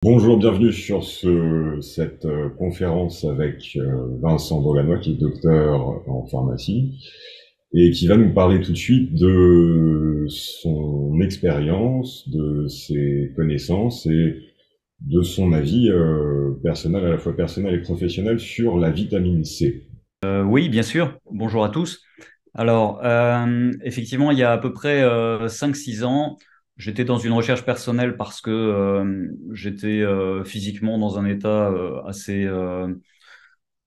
Bonjour, bienvenue sur cette conférence avec Vincent Bolanois, qui est docteur en pharmacie et qui va nous parler tout de suite de son expérience, de ses connaissances et de son avis personnel, à la fois personnel et professionnel, sur la vitamine C. Oui, bien sûr. Bonjour à tous. Alors, effectivement, il y a à peu près 5-6 ans, j'étais dans une recherche personnelle parce que j'étais physiquement dans un état assez,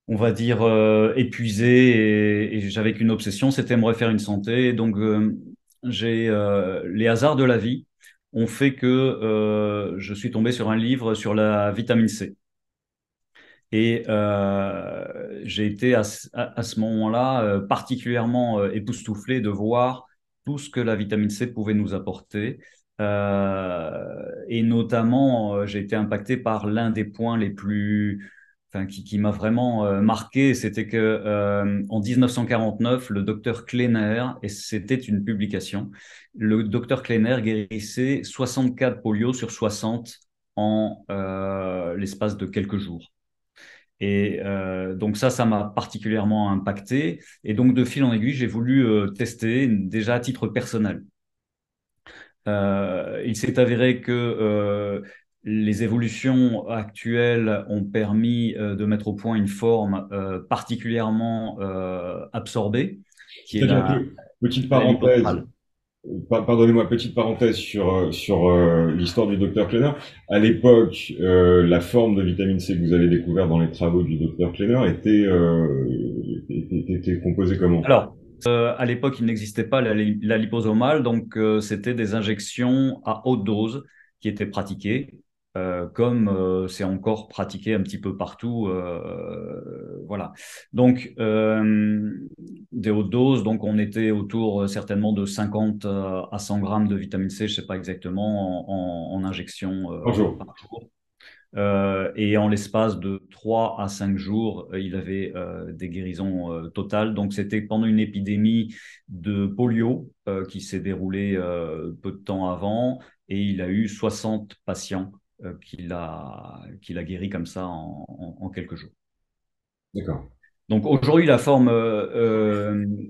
on va dire, épuisé et j'avais qu'une obsession, c'était me refaire une santé. Et donc, les hasards de la vie ont fait que je suis tombé sur un livre sur la vitamine C. Et j'ai été à ce moment-là particulièrement époustouflé de voir tout ce que la vitamine C pouvait nous apporter. Et notamment, j'ai été impacté par l'un des points les plus, enfin, qui m'a vraiment marqué, c'était que en 1949, le docteur Klenner, et c'était une publication, le docteur Klenner guérissait 64 polio sur 60 en l'espace de quelques jours. Et donc ça m'a particulièrement impacté. Et donc de fil en aiguille, j'ai voulu tester déjà à titre personnel. Il s'est avéré que les évolutions actuelles ont permis de mettre au point une forme particulièrement absorbée, qui est C'est-à-dire que, petite la parenthèse, liposomale. Pardonnez-moi, petite parenthèse sur l'histoire du docteur Klenner. À l'époque, la forme de vitamine C que vous avez découvert dans les travaux du docteur Klenner était composée comment? Alors, à l'époque, il n'existait pas la liposomale, donc c'était des injections à haute dose qui étaient pratiquées, comme c'est encore pratiqué un petit peu partout. Voilà. Donc, des hautes doses, donc on était autour certainement de 50 à 100 grammes de vitamine C, je ne sais pas exactement, en injection Bonjour. par jour. Et en l'espace de 3 à 5 jours, il avait des guérisons totales. Donc, c'était pendant une épidémie de polio qui s'est déroulée peu de temps avant. Et il a eu 60 patients qu'il a guéri comme ça en quelques jours. D'accord. Donc, aujourd'hui, la forme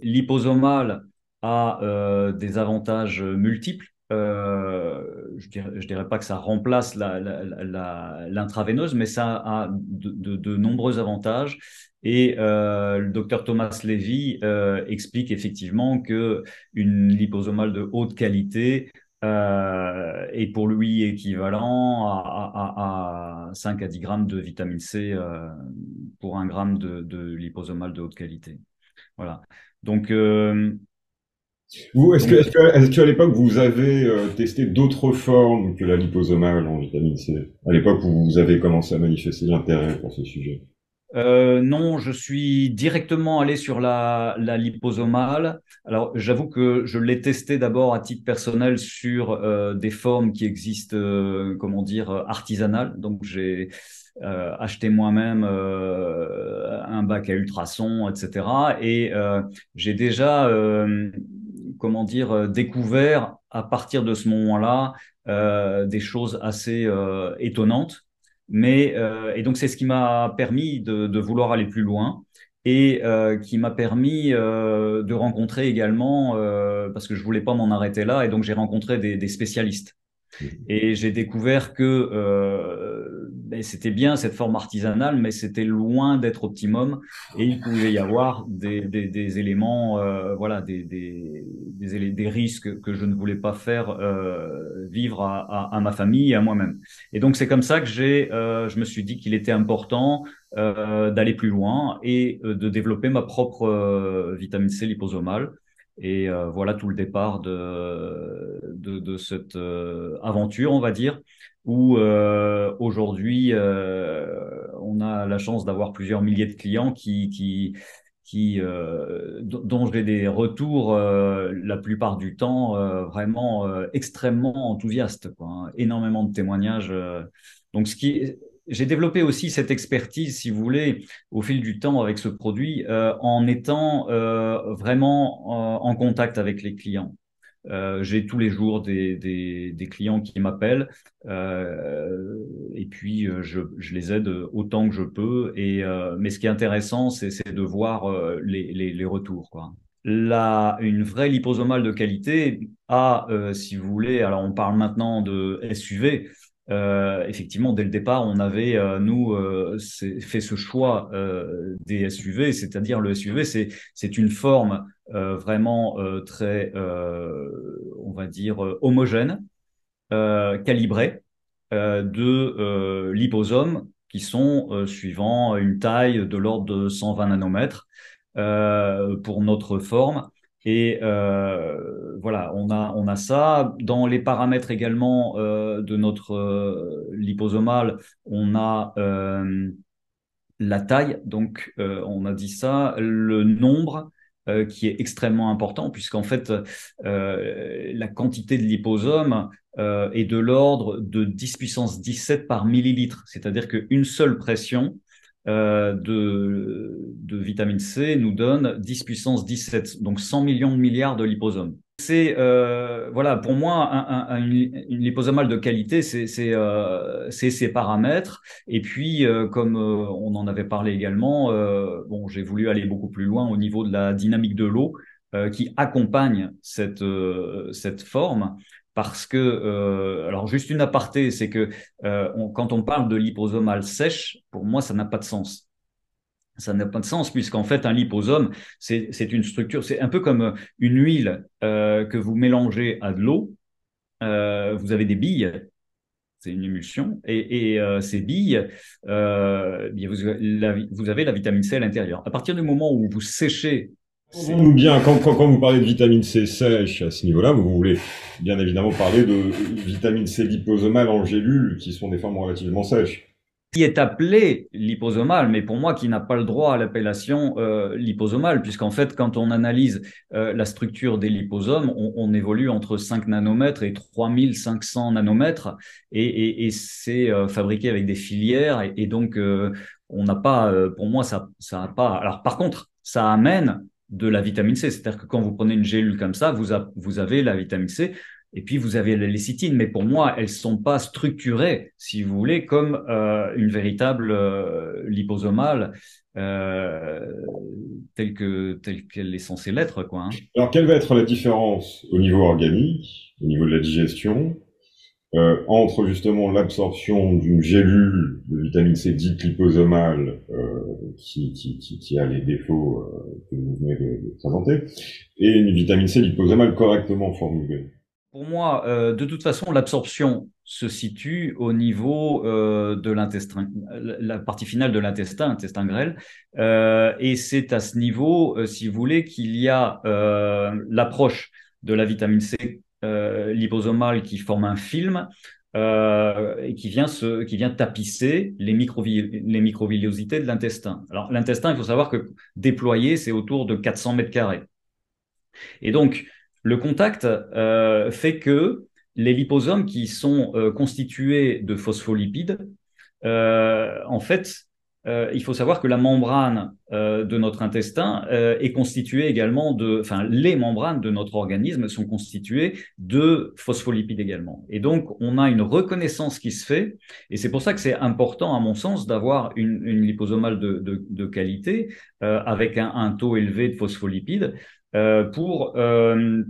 liposomale a des avantages multiples. Je dirais pas que ça remplace l'intraveineuse, mais ça a de nombreux avantages. Et le docteur Thomas Levy explique effectivement que une liposomale de haute qualité est pour lui équivalent à 5 à 10 grammes de vitamine C pour 1 gramme de liposomale de haute qualité. Voilà. Donc, Vous, donc est-ce que à l'époque vous avez testé d'autres formes que la liposomale en vitamine C? À l'époque où vous avez commencé à manifester l'intérêt pour ce sujet. Non, je suis directement allé sur la liposomale. Alors, j'avoue que je l'ai testé d'abord à titre personnel sur des formes qui existent, comment dire, artisanales. Donc, j'ai acheté moi-même un bac à ultrasons, etc. Et j'ai déjà, comment dire, découvert à partir de ce moment-là des choses assez étonnantes. Mais, et donc, c'est ce qui m'a permis de vouloir aller plus loin et qui m'a permis de rencontrer également, parce que je voulais pas m'en arrêter là, et donc j'ai rencontré des spécialistes. Et j'ai découvert que ben, c'était bien cette forme artisanale, mais c'était loin d'être optimum. Et il pouvait y avoir des éléments, voilà, des risques que je ne voulais pas faire vivre à ma famille et à moi-même. Et donc c'est comme ça que je me suis dit qu'il était important d'aller plus loin et de développer ma propre vitamine C liposomale. Et voilà tout le départ de cette aventure, on va dire, où aujourd'hui, on a la chance d'avoir plusieurs milliers de clients dont j'ai des retours la plupart du temps vraiment extrêmement enthousiastes, quoi, hein. Énormément de témoignages. Donc, j'ai développé aussi cette expertise, si vous voulez, au fil du temps avec ce produit, en étant vraiment en contact avec les clients. J'ai tous les jours des clients qui m'appellent et puis je les aide autant que je peux. Mais ce qui est intéressant, c'est de voir les retours, quoi. Là, une vraie liposomale de qualité a, si vous voulez, alors on parle maintenant de SUV. Effectivement, dès le départ, on avait, nous, fait ce choix des SUV, c'est-à-dire le SUV, c'est une forme vraiment très, on va dire, homogène, calibrée de liposomes qui sont suivant une taille de l'ordre de 120 nanomètres pour notre forme. Et voilà, on a ça. Dans les paramètres également de notre liposomale, on a la taille, donc on a dit ça, le nombre qui est extrêmement important, puisqu'en fait, la quantité de liposome est de l'ordre de 10 puissance 17 par millilitre, c'est-à-dire qu'une seule pression de vitamine C nous donne 10 puissance 17, donc 100 millions de milliards de liposomes. C'est voilà, pour moi une liposomale de qualité, c'est ces paramètres. Et puis, comme on en avait parlé également, bon, j'ai voulu aller beaucoup plus loin au niveau de la dynamique de l'eau qui accompagne cette forme. Parce que, alors juste une aparté, c'est que quand on parle de liposomale sèche, pour moi, ça n'a pas de sens. Ça n'a pas de sens puisqu'en fait, un liposome, c'est une structure, c'est un peu comme une huile que vous mélangez à de l'eau. Vous avez des billes, c'est une émulsion, et ces billes, bien, vous avez la vitamine C à l'intérieur. À partir du moment où vous séchez ces... Entendons-nous bien, quand vous parlez de vitamine C sèche à ce niveau-là, vous voulez bien évidemment parler de vitamine C liposomale en gélules, qui sont des formes relativement sèches. qui est appelé liposomal, mais pour moi qui n'a pas le droit à l'appellation liposomal, puisqu'en fait, quand on analyse la structure des liposomes, on évolue entre 5 nanomètres et 3500 nanomètres, et c'est fabriqué avec des filières, et donc on n'a pas, pour moi, ça a pas. Alors par contre, ça amène de la vitamine C, c'est-à-dire que quand vous prenez une gélule comme ça, vous avez la vitamine C. Et puis, vous avez la lécithine, mais pour moi, elles sont pas structurées, si vous voulez, comme une véritable liposomale euh, telle qu'elle est censée l'être, quoi. Hein. Alors, quelle va être la différence au niveau organique, au niveau de la digestion, entre justement l'absorption d'une gélule de vitamine C dite liposomale, qui a les défauts que vous venez de présenter, et une vitamine C liposomale correctement formulée? Pour moi, de toute façon, l'absorption se situe au niveau de l'intestin, la partie finale de l'intestin, intestin grêle, et c'est à ce niveau, si vous voulez, qu'il y a l'approche de la vitamine C liposomale qui forme un film et qui vient tapisser les microvillosités de l'intestin. Alors, l'intestin, il faut savoir que déployé, c'est autour de 400 mètres carrés. Et donc, le contact fait que les liposomes qui sont constitués de phospholipides, en fait, il faut savoir que la membrane de notre intestin est constituée également enfin, les membranes de notre organisme sont constituées de phospholipides également. Et donc, on a une reconnaissance qui se fait, et c'est pour ça que c'est important, à mon sens, d'avoir une liposomale de qualité avec un taux élevé de phospholipides pour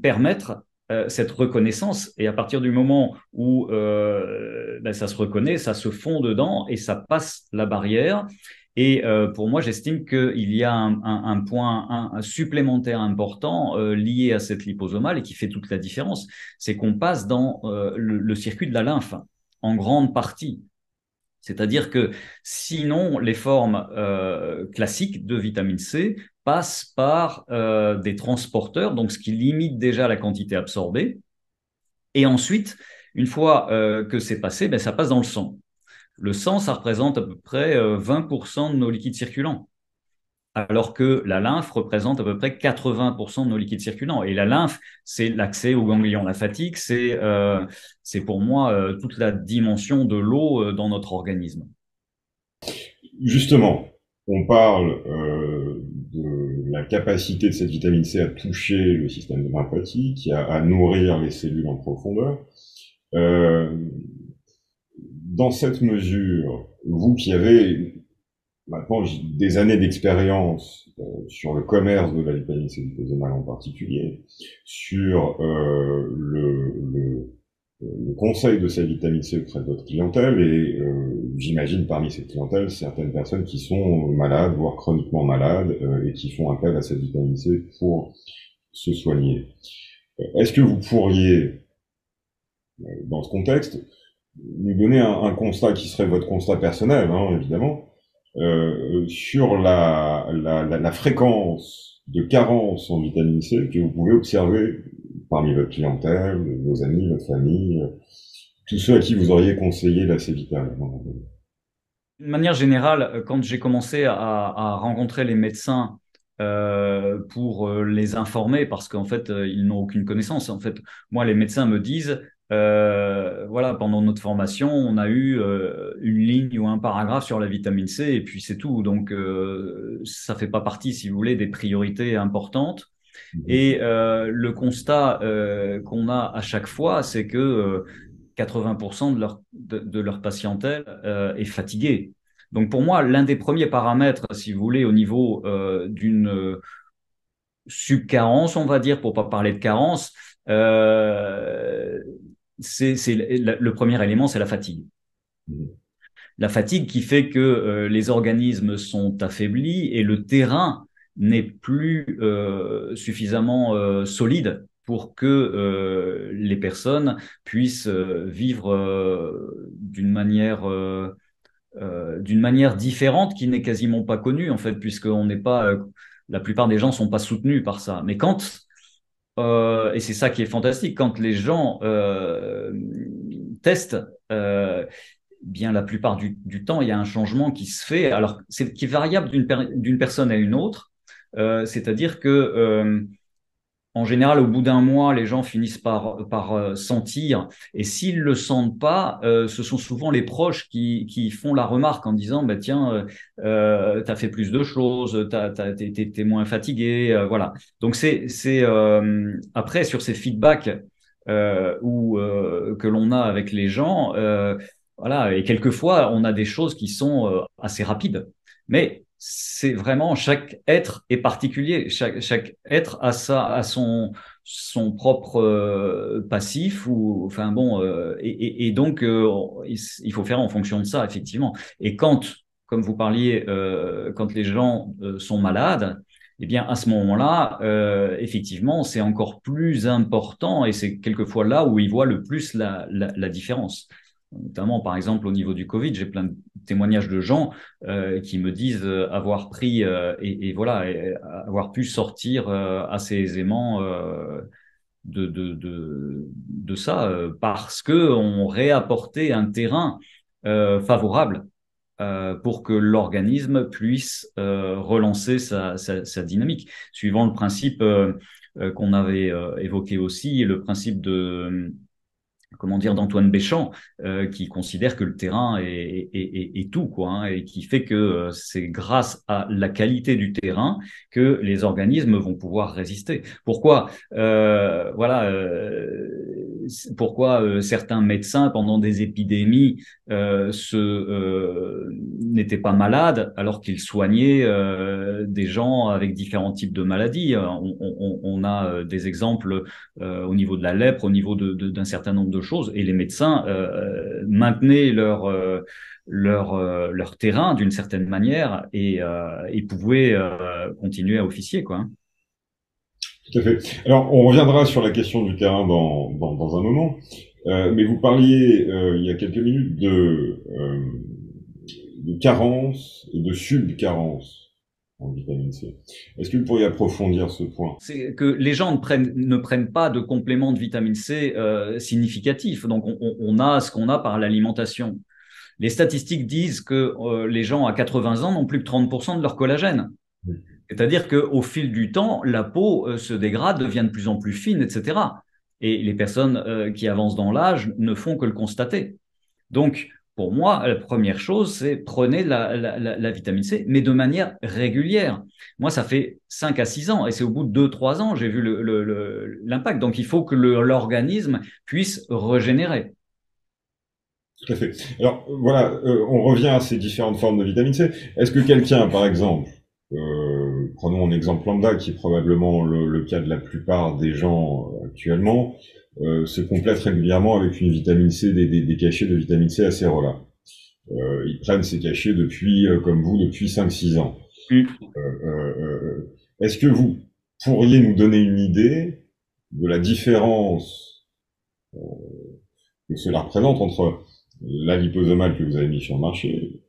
permettre cette reconnaissance. Et à partir du moment où ben, ça se reconnaît, ça se fond dedans et ça passe la barrière. Et pour moi, j'estime qu'il y a un point un supplémentaire important lié à cette liposomale et qui fait toute la différence, c'est qu'on passe dans le circuit de la lymphe en grande partie. C'est-à-dire que sinon, les formes classiques de vitamine C passent par des transporteurs, donc ce qui limite déjà la quantité absorbée. Et ensuite, une fois que c'est passé, ben, ça passe dans le sang. Le sang, ça représente à peu près 20% de nos liquides circulants, alors que la lymphe représente à peu près 80% de nos liquides circulants. Et la lymphe, c'est l'accès aux ganglions lymphatiques, c'est pour moi toute la dimension de l'eau dans notre organisme. Justement, On parle de la capacité de cette vitamine C à toucher le système lymphatique, à nourrir les cellules en profondeur. Euh, dans cette mesure, vous qui avez maintenant des années d'expérience sur le commerce de la vitamine C liposomale en particulier, sur le conseil de cette vitamine C auprès de votre clientèle, et j'imagine parmi cette clientèle certaines personnes qui sont malades, voire chroniquement malades, et qui font appel à cette vitamine C pour se soigner. Est-ce que vous pourriez, dans ce contexte, nous donner un constat qui serait votre constat personnel, hein, évidemment, sur la fréquence de carence en vitamine C que vous pouvez observer parmi votre clientèle, vos amis, votre famille, tous ceux à qui vous auriez conseillé la C-Vital. De manière générale, quand j'ai commencé à rencontrer les médecins pour les informer, parce qu'en fait, ils n'ont aucune connaissance. En fait, moi, les médecins me disent, voilà, pendant notre formation, on a eu une ligne ou un paragraphe sur la vitamine C, et puis c'est tout. Donc, ça fait pas partie, si vous voulez, des priorités importantes. Et le constat qu'on a à chaque fois, c'est que 80% de leur patientèle est fatiguée. Donc pour moi, l'un des premiers paramètres, si vous voulez, au niveau d'une subcarence, on va dire, pour pas parler de carence, c'est le premier élément, c'est la fatigue. La fatigue qui fait que les organismes sont affaiblis et le terrain n'est plus suffisamment solide pour que les personnes puissent vivre d'une manière différente qui n'est quasiment pas connue en fait, puisqu'on n'est pas la plupart des gens sont pas soutenus par ça. Mais quand et c'est ça qui est fantastique, quand les gens testent, bien la plupart du temps, il y a un changement qui se fait. Alors, qui est variable d'une personne à une autre. C'est-à-dire que en général, au bout d'un mois, les gens finissent par sentir. Et s'ils le sentent pas, ce sont souvent les proches qui font la remarque en disant, bah, tiens, t'as fait plus de choses, t'es moins fatigué, voilà. Donc après sur ces feedbacks que l'on a avec les gens, voilà. Et quelquefois, on a des choses qui sont assez rapides, mais c'est vraiment chaque être est particulier. Chaque être a son propre passif ou enfin bon et donc il faut faire en fonction de ça effectivement. Et quand, comme vous parliez, quand les gens sont malades, eh bien à ce moment-là, effectivement, c'est encore plus important et c'est quelquefois là où ils voient le plus la différence. Notamment, par exemple, au niveau du Covid, j'ai plein de témoignages de gens qui me disent avoir pris et voilà, avoir pu sortir assez aisément de ça parce que on réapportait un terrain favorable pour que l'organisme puisse relancer sa dynamique, suivant le principe qu'on avait évoqué aussi, le principe de comment dire, d'Antoine Béchamp, qui considère que le terrain est tout, quoi, hein, et qui fait que c'est grâce à la qualité du terrain que les organismes vont pouvoir résister. Pourquoi certains médecins, pendant des épidémies, n'étaient pas malades alors qu'ils soignaient des gens avec différents types de maladies. On a des exemples au niveau de la lèpre, au niveau d'un certain nombre de choses, et les médecins maintenaient leur terrain d'une certaine manière et ils pouvaient continuer à officier, quoi. Tout à fait. Alors, on reviendra sur la question du terrain dans un moment, mais vous parliez il y a quelques minutes de carence et de subcarence en vitamine C. Est-ce que vous pourriez approfondir ce point? C'est que les gens ne prennent pas de compléments de vitamine C significatifs. Donc, on a ce qu'on a par l'alimentation. Les statistiques disent que les gens à 80 ans n'ont plus que 30% de leur collagène. C'est-à-dire qu'au fil du temps, la peau se dégrade, devient de plus en plus fine, etc. Et les personnes qui avancent dans l'âge ne font que le constater. Donc, pour moi, la première chose, c'est prenez la vitamine C, mais de manière régulière. Moi, ça fait 5 à 6 ans et c'est au bout de 2, 3 ans, j'ai vu l'impact. Donc, il faut que l'organisme puisse régénérer. Tout à fait. Alors voilà, on revient à ces différentes formes de vitamine C. Est-ce que quelqu'un, par exemple, prenons un exemple lambda qui est probablement le cas de la plupart des gens actuellement, se complète régulièrement avec une vitamine C, des cachets de vitamine C acérola. Ils prennent ces cachets depuis, comme vous, depuis 5, 6 ans. Mm. Est-ce que vous pourriez nous donner une idée de la différence que cela représente entre la liposomale que vous avez mis sur le marché,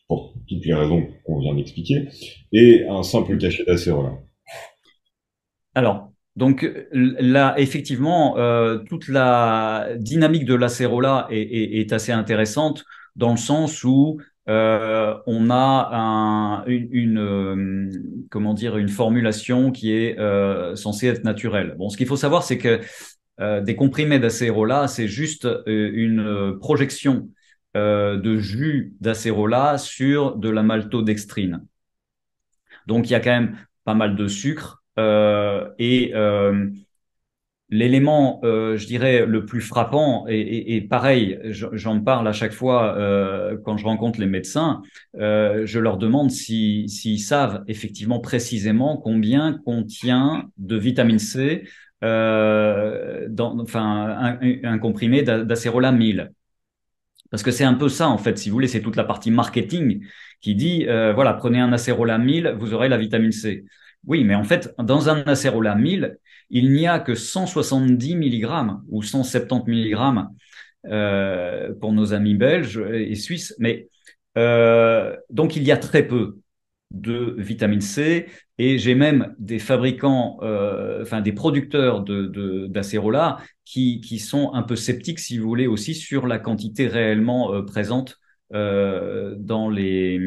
pour toutes les raisons qu'on vient d'expliquer, et un simple cachet d'acérola? Alors, donc là, effectivement, toute la dynamique de l'acérola est assez intéressante dans le sens où on a comment dire, une formulation qui est censée être naturelle. Bon, ce qu'il faut savoir, c'est que des comprimés d'acérola, c'est juste une projection de jus d'acérola sur de la maltodextrine. Donc, il y a quand même pas mal de sucre et l'élément, je dirais, le plus frappant, et pareil, j'en parle à chaque fois quand je rencontre les médecins, je leur demande s'ils savent effectivement précisément combien contient de vitamine C enfin, un comprimé d'acérolamyl. Parce que c'est un peu ça, en fait, si vous voulez, c'est toute la partie marketing qui dit, voilà, prenez un acérolamyl, vous aurez la vitamine C. Oui, mais en fait, dans un acérolamyl, il n'y a que 170 milligrammes ou 170 milligrammes pour nos amis belges et suisses. Mais donc, il y a très peu de vitamine C et j'ai même des fabricants, enfin des producteurs d'acérola qui sont un peu sceptiques, si vous voulez, aussi sur la quantité réellement présente dans les.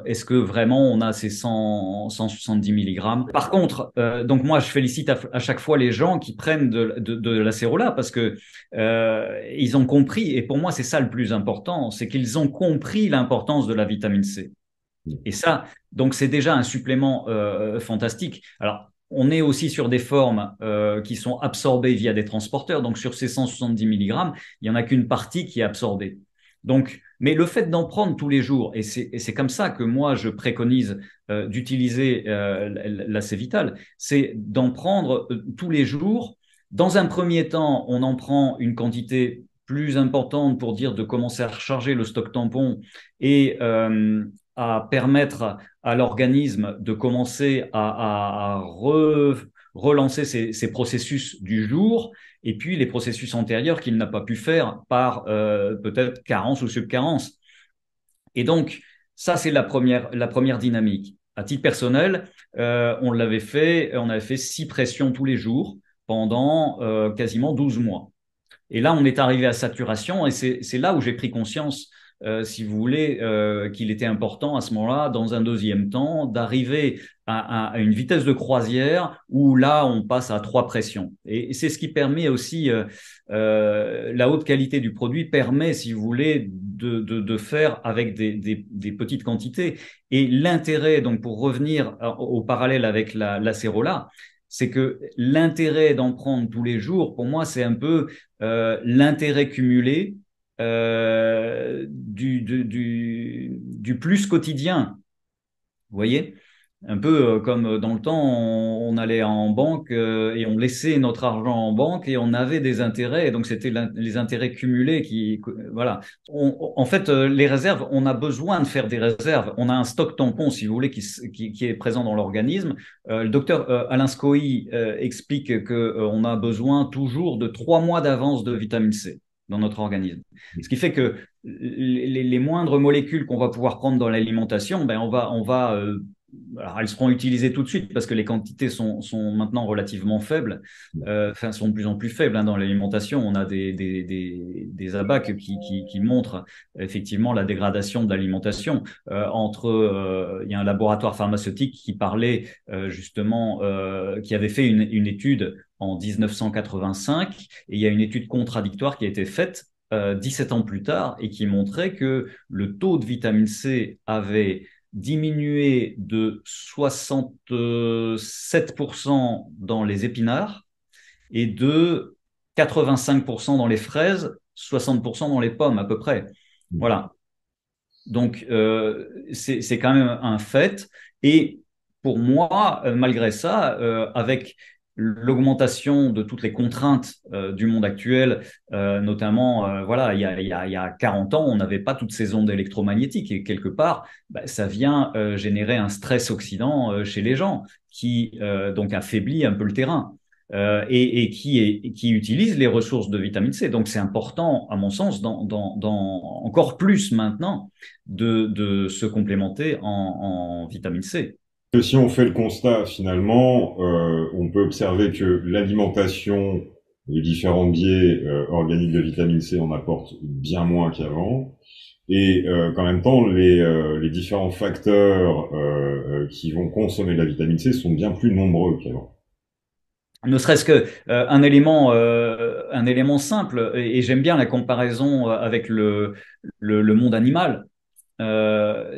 Est-ce que vraiment on a ces 170 milligrammes? Par contre, donc moi je félicite à chaque fois les gens qui prennent de l'acérola parce que ils ont compris, et pour moi c'est ça le plus important, c'est qu'ils ont compris l'importance de la vitamine C. Et ça, donc c'est déjà un supplément fantastique. Alors, on est aussi sur des formes qui sont absorbées via des transporteurs. Donc, sur ces 170 milligrammes, il n'y en a qu'une partie qui est absorbée. Donc, mais le fait d'en prendre tous les jours, et c'est comme ça que moi je préconise d'utiliser l'acévital, c'est d'en prendre tous les jours. Dans un premier temps, on en prend une quantité plus importante pour dire de commencer à recharger le stock tampon et à permettre à l'organisme de commencer à relancer ces processus du jour et puis les processus antérieurs qu'il n'a pas pu faire par peut-être carence ou subcarence. Et donc, ça, c'est la première dynamique. À titre personnel, on avait fait 6 pressions tous les jours pendant quasiment 12 mois. Et là, on est arrivé à saturation et c'est là où j'ai pris conscience, si vous voulez, qu'il était important à ce moment-là, dans un deuxième temps, d'arriver à une vitesse de croisière où là, on passe à 3 pressions. Et c'est ce qui permet aussi, la haute qualité du produit permet, si vous voulez, de faire avec des petites quantités. Et l'intérêt, donc pour revenir au parallèle avec l'acérola, c'est que l'intérêt d'en prendre tous les jours, pour moi, c'est un peu l'intérêt cumulé du plus quotidien. Vous voyez? Un peu comme dans le temps, on allait en banque et on laissait notre argent en banque et on avait des intérêts. Et donc, c'était les intérêts cumulés voilà. En fait, les réserves, on a besoin de faire des réserves. On a un stock tampon, si vous voulez, qui est présent dans l'organisme. Le docteur Alain Scoï explique qu'on a besoin toujours de 3 mois d'avance de vitamine C dans notre organisme. Ce qui fait que les moindres molécules qu'on va pouvoir prendre dans l'alimentation, ben on va alors, elles seront utilisées tout de suite parce que les quantités sont maintenant relativement faibles, enfin sont de plus en plus faibles dans l'alimentation. On a des abacs qui montrent effectivement la dégradation de l'alimentation. Il y a un laboratoire pharmaceutique qui parlait justement, qui avait fait une étude en 1985 et il y a une étude contradictoire qui a été faite 17 ans plus tard et qui montrait que le taux de vitamine C avait diminué de 67% dans les épinards et de 85% dans les fraises, 60% dans les pommes à peu près. Voilà. Donc, c'est quand même un fait. Et pour moi, malgré ça, avec l'augmentation de toutes les contraintes du monde actuel, notamment, voilà, il y a 40 ans, on n'avait pas toutes ces ondes électromagnétiques et quelque part, bah, ça vient générer un stress oxydant chez les gens qui donc affaiblit un peu le terrain. Et qui utilise les ressources de vitamine C. Donc c'est important, à mon sens, encore plus maintenant, de se complémenter en vitamine C. Que si on fait le constat, finalement, on peut observer que l'alimentation, les différents biais organiques de vitamine C en apportent bien moins qu'avant, et qu'en même temps, les différents facteurs qui vont consommer de la vitamine C sont bien plus nombreux qu'avant. Ne serait-ce que un élément simple, et j'aime bien la comparaison avec le monde animal.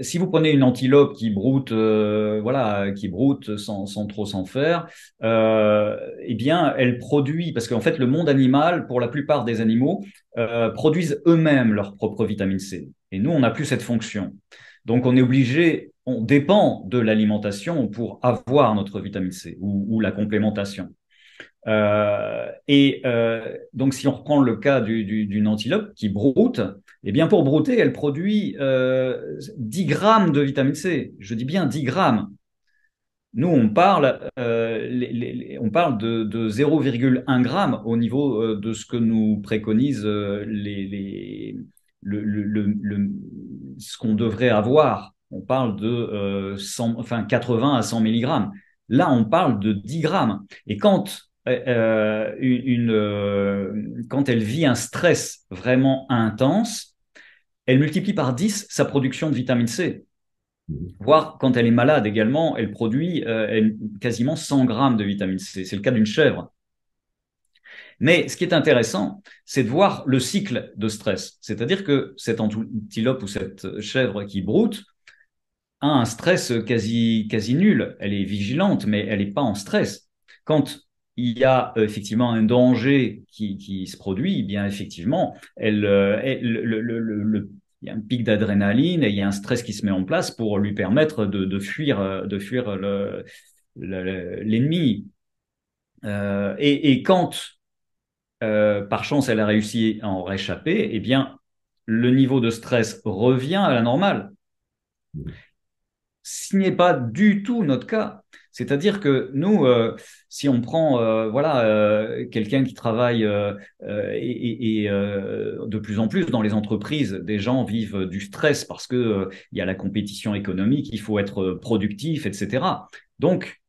Si vous prenez une antilope qui broute, voilà, qui broute sans trop s'en faire, eh bien, elle produit, parce qu'en fait, le monde animal, pour la plupart des animaux, produisent eux-mêmes leur propre vitamine C. Et nous, on n'a plus cette fonction. Donc, on est obligé, on dépend de l'alimentation pour avoir notre vitamine C ou la complémentation. Donc, si on reprend le cas d'une antilope qui broute, eh bien, pour brouter, elle produit 10 grammes de vitamine C. Je dis bien 10 grammes. Nous, on parle de 0,1 gramme au niveau de ce que nous préconisent ce qu'on devrait avoir. On parle de 80 à 100 milligrammes. Là, on parle de 10 grammes. Et quand elle vit un stress vraiment intense, elle multiplie par 10 sa production de vitamine C. Voire quand elle est malade également, elle produit quasiment 100 grammes de vitamine C. C'est le cas d'une chèvre. Mais ce qui est intéressant, c'est de voir le cycle de stress. C'est-à-dire que cette antilope ou cette chèvre qui broute a un stress quasi nul. Elle est vigilante, mais elle n'est pas en stress. Quand il y a effectivement un danger qui se produit, eh bien effectivement, il y a un pic d'adrénaline et il y a un stress qui se met en place pour lui permettre de fuir, l'ennemi. Et quand, par chance, elle a réussi à en réchapper, eh bien, le niveau de stress revient à la normale. Ce n'est pas du tout notre cas. C'est-à-dire que nous, si on prend voilà, quelqu'un qui travaille de plus en plus dans les entreprises, des gens vivent du stress parce que il y a la compétition économique, il faut être productif, etc. Donc,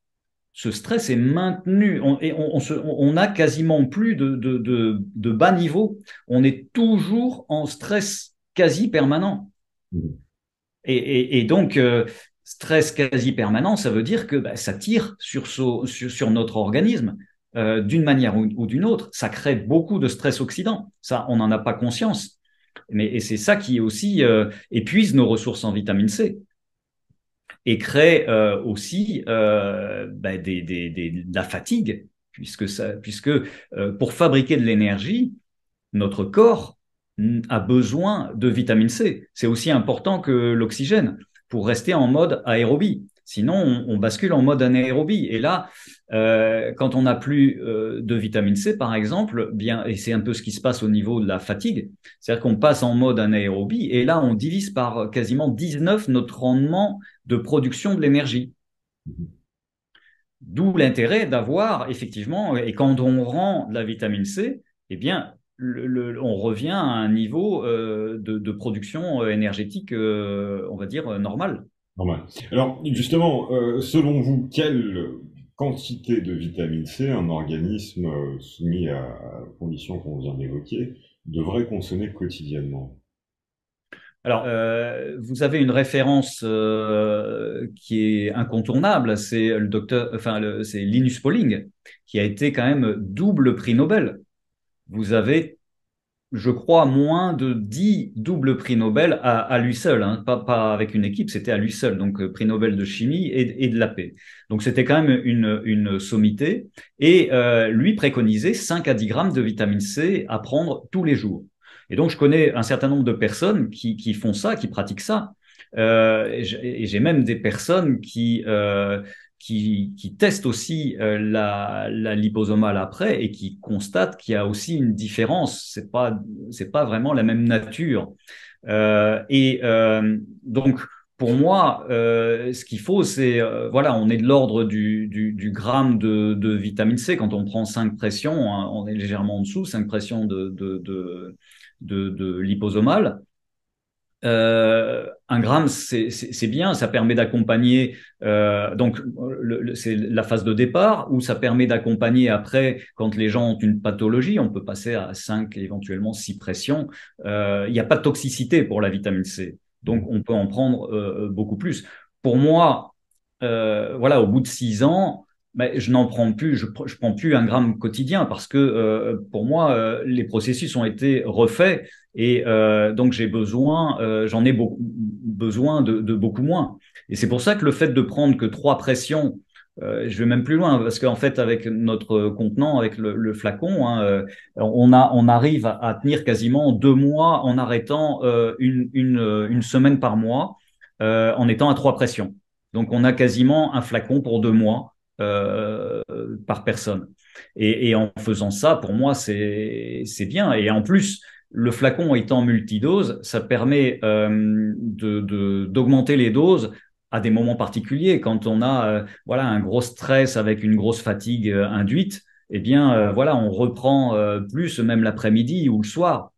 ce stress est maintenu on a quasiment plus de bas niveau. On est toujours en stress quasi permanent. Et donc, stress quasi permanent, ça veut dire que bah, ça tire sur notre organisme d'une manière ou d'une autre. Ça crée beaucoup de stress oxydant. Ça, on n'en a pas conscience. Et c'est ça qui aussi épuise nos ressources en vitamine C et crée aussi bah, de la fatigue, puisque pour fabriquer de l'énergie, notre corps a besoin de vitamine C. C'est aussi important que l'oxygène pour rester en mode aérobie. Sinon, on bascule en mode anaérobie. Et là, quand on n'a plus de vitamine C, par exemple, bien, et c'est un peu ce qui se passe au niveau de la fatigue, c'est-à-dire qu'on passe en mode anaérobie et là, on divise par quasiment 19 notre rendement de production de l'énergie. D'où l'intérêt d'avoir effectivement, et quand on rend la vitamine C, eh bien, on revient à un niveau de production énergétique, on va dire, normal. Normal. Alors, justement, selon vous, quelle quantité de vitamine C un organisme soumis à conditions qu'on vient d'évoquer devrait consommer quotidiennement? Alors, vous avez une référence qui est incontournable, c'est le docteur, c'est Linus Pauling, qui a été quand même double prix Nobel. Vous avez je crois, moins de 10 doubles prix Nobel à lui seul, hein, pas avec une équipe, c'était à lui seul, donc prix Nobel de chimie et de la paix. Donc c'était quand même une sommité. Et lui préconisait 5 à 10 grammes de vitamine C à prendre tous les jours. Et donc je connais un certain nombre de personnes qui font ça, qui pratiquent ça. Et j'ai même des personnes qui testent aussi la liposomale après et qui constatent qu'il y a aussi une différence. C'est pas vraiment la même nature. Donc, pour moi, ce qu'il faut, c'est, voilà, on est de l'ordre du gramme de vitamine C. Quand on prend 5 pressions, hein, on est légèrement en dessous, 5 pressions de liposomale. Un gramme, c'est bien, ça permet d'accompagner. Donc, c'est la phase de départ où ça permet d'accompagner après, quand les gens ont une pathologie, on peut passer à 5, éventuellement 6 pressions. Il n'y a pas de toxicité pour la vitamine C, donc on peut en prendre beaucoup plus. Pour moi, voilà, au bout de 6 ans, ben, je n'en prends plus, je prends plus un gramme quotidien parce que pour moi, les processus ont été refaits et donc j'ai besoin, j'en ai besoin de beaucoup moins. Et c'est pour ça que le fait de prendre que 3 pressions, je vais même plus loin parce qu'en fait avec notre contenant, avec le flacon, hein, on arrive à tenir quasiment 2 mois en arrêtant une semaine par mois en étant à 3 pressions. Donc on a quasiment un flacon pour 2 mois par personne. Et en faisant ça, pour moi, c'est bien. Et en plus, le flacon étant multidose, ça permet d'augmenter les doses à des moments particuliers. Quand on a voilà, un gros stress avec une grosse fatigue induite, eh bien, voilà, on reprend plus même l'après-midi ou le soir.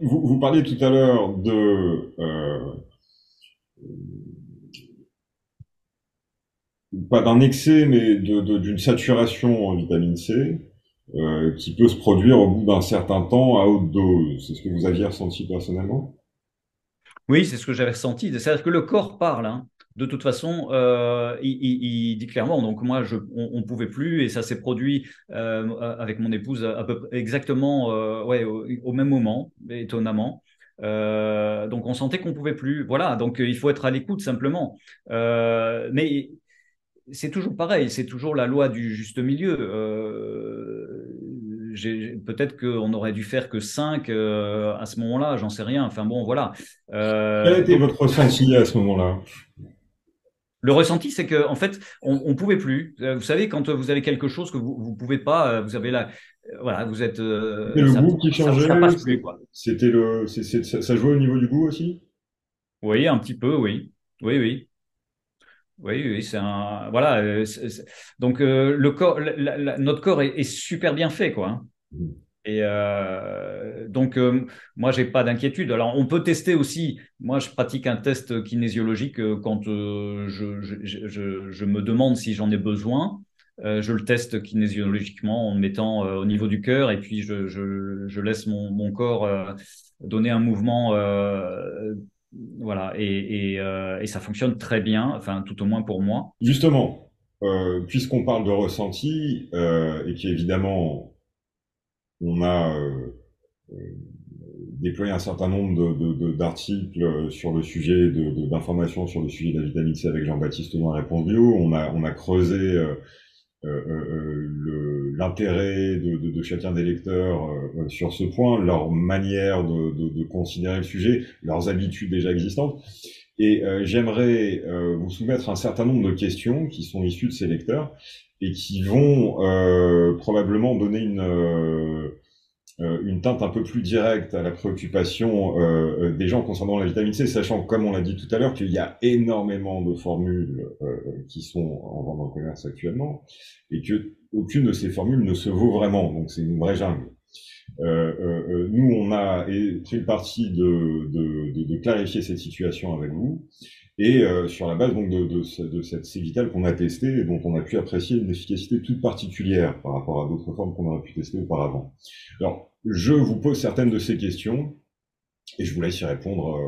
Vous parliez tout à l'heure de pas d'un excès, mais d'une saturation en vitamine C qui peut se produire au bout d'un certain temps à haute dose. C'est ce que vous aviez ressenti personnellement? Oui, c'est ce que j'avais ressenti. C'est-à-dire que le corps parle, hein. De toute façon, il dit clairement. Donc moi, on pouvait plus et ça s'est produit avec mon épouse à peu près exactement ouais, au même moment, étonnamment. Donc on sentait qu'on pouvait plus. Voilà. Donc il faut être à l'écoute simplement. Mais c'est toujours pareil. C'est toujours la loi du juste milieu. Peut-être qu'on aurait dû faire que 5 à ce moment-là, j'en sais rien. Enfin bon, voilà. Quel a été Donc, votre ressenti à ce moment-là? le ressenti, c'est qu'en fait, on pouvait plus. Vous savez, quand vous avez quelque chose que vous pouvez pas, vous avez la, voilà, vous êtes, C'était le goût qui ça changeait? passe plus, quoi. C'était ça jouait au niveau du goût aussi? Oui, un petit peu, oui, oui, oui, oui, oui, c'est un, voilà. Donc le corps, notre corps est super bien fait, quoi, hein. Et donc, moi, j'ai pas d'inquiétude. Alors, on peut tester aussi. Moi, je pratique un test kinésiologique quand je me demande si j'en ai besoin. Je le teste kinésiologiquement en me mettant au niveau du cœur et puis je laisse mon corps donner un mouvement. Voilà, et ça fonctionne très bien, enfin, tout au moins pour moi. Justement, puisqu'on parle de ressenti, et qu'évidemment, on a déployé un certain nombre d'articles sur le sujet, d'informations sur le sujet de la vitamine C avec Jean-Baptiste dans Réponse Bio, on a creusé l'intérêt de chacun des lecteurs sur ce point, leur manière de considérer le sujet, leurs habitudes déjà existantes. Et j'aimerais vous soumettre un certain nombre de questions qui sont issues de ces lecteurs et qui vont probablement donner une teinte un peu plus directe à la préoccupation des gens concernant la vitamine C, sachant, comme on l'a dit tout à l'heure, qu'il y a énormément de formules qui sont en vente dans le commerce actuellement et que aucune de ces formules ne se vaut vraiment. Donc c'est une vraie jungle. Nous, on a pris le parti de clarifier cette situation avec vous et sur la base donc de cette C-Vital qu'on a testée et dont on a pu apprécier une efficacité toute particulière par rapport à d'autres formes qu'on aurait pu tester auparavant. Alors, je vous pose certaines de ces questions et je vous laisse y répondre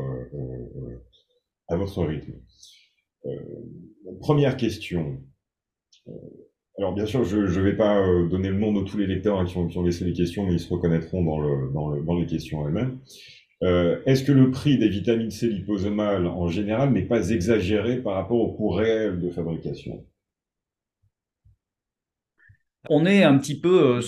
à votre rythme. Première question. Alors bien sûr, je ne vais pas donner le nom de tous les lecteurs hein, qui ont laissé les questions, mais ils se reconnaîtront dans les questions elles-mêmes. Est-ce que le prix des vitamines C liposomales en général n'est pas exagéré par rapport au coût réel de fabrication? On est un petit peu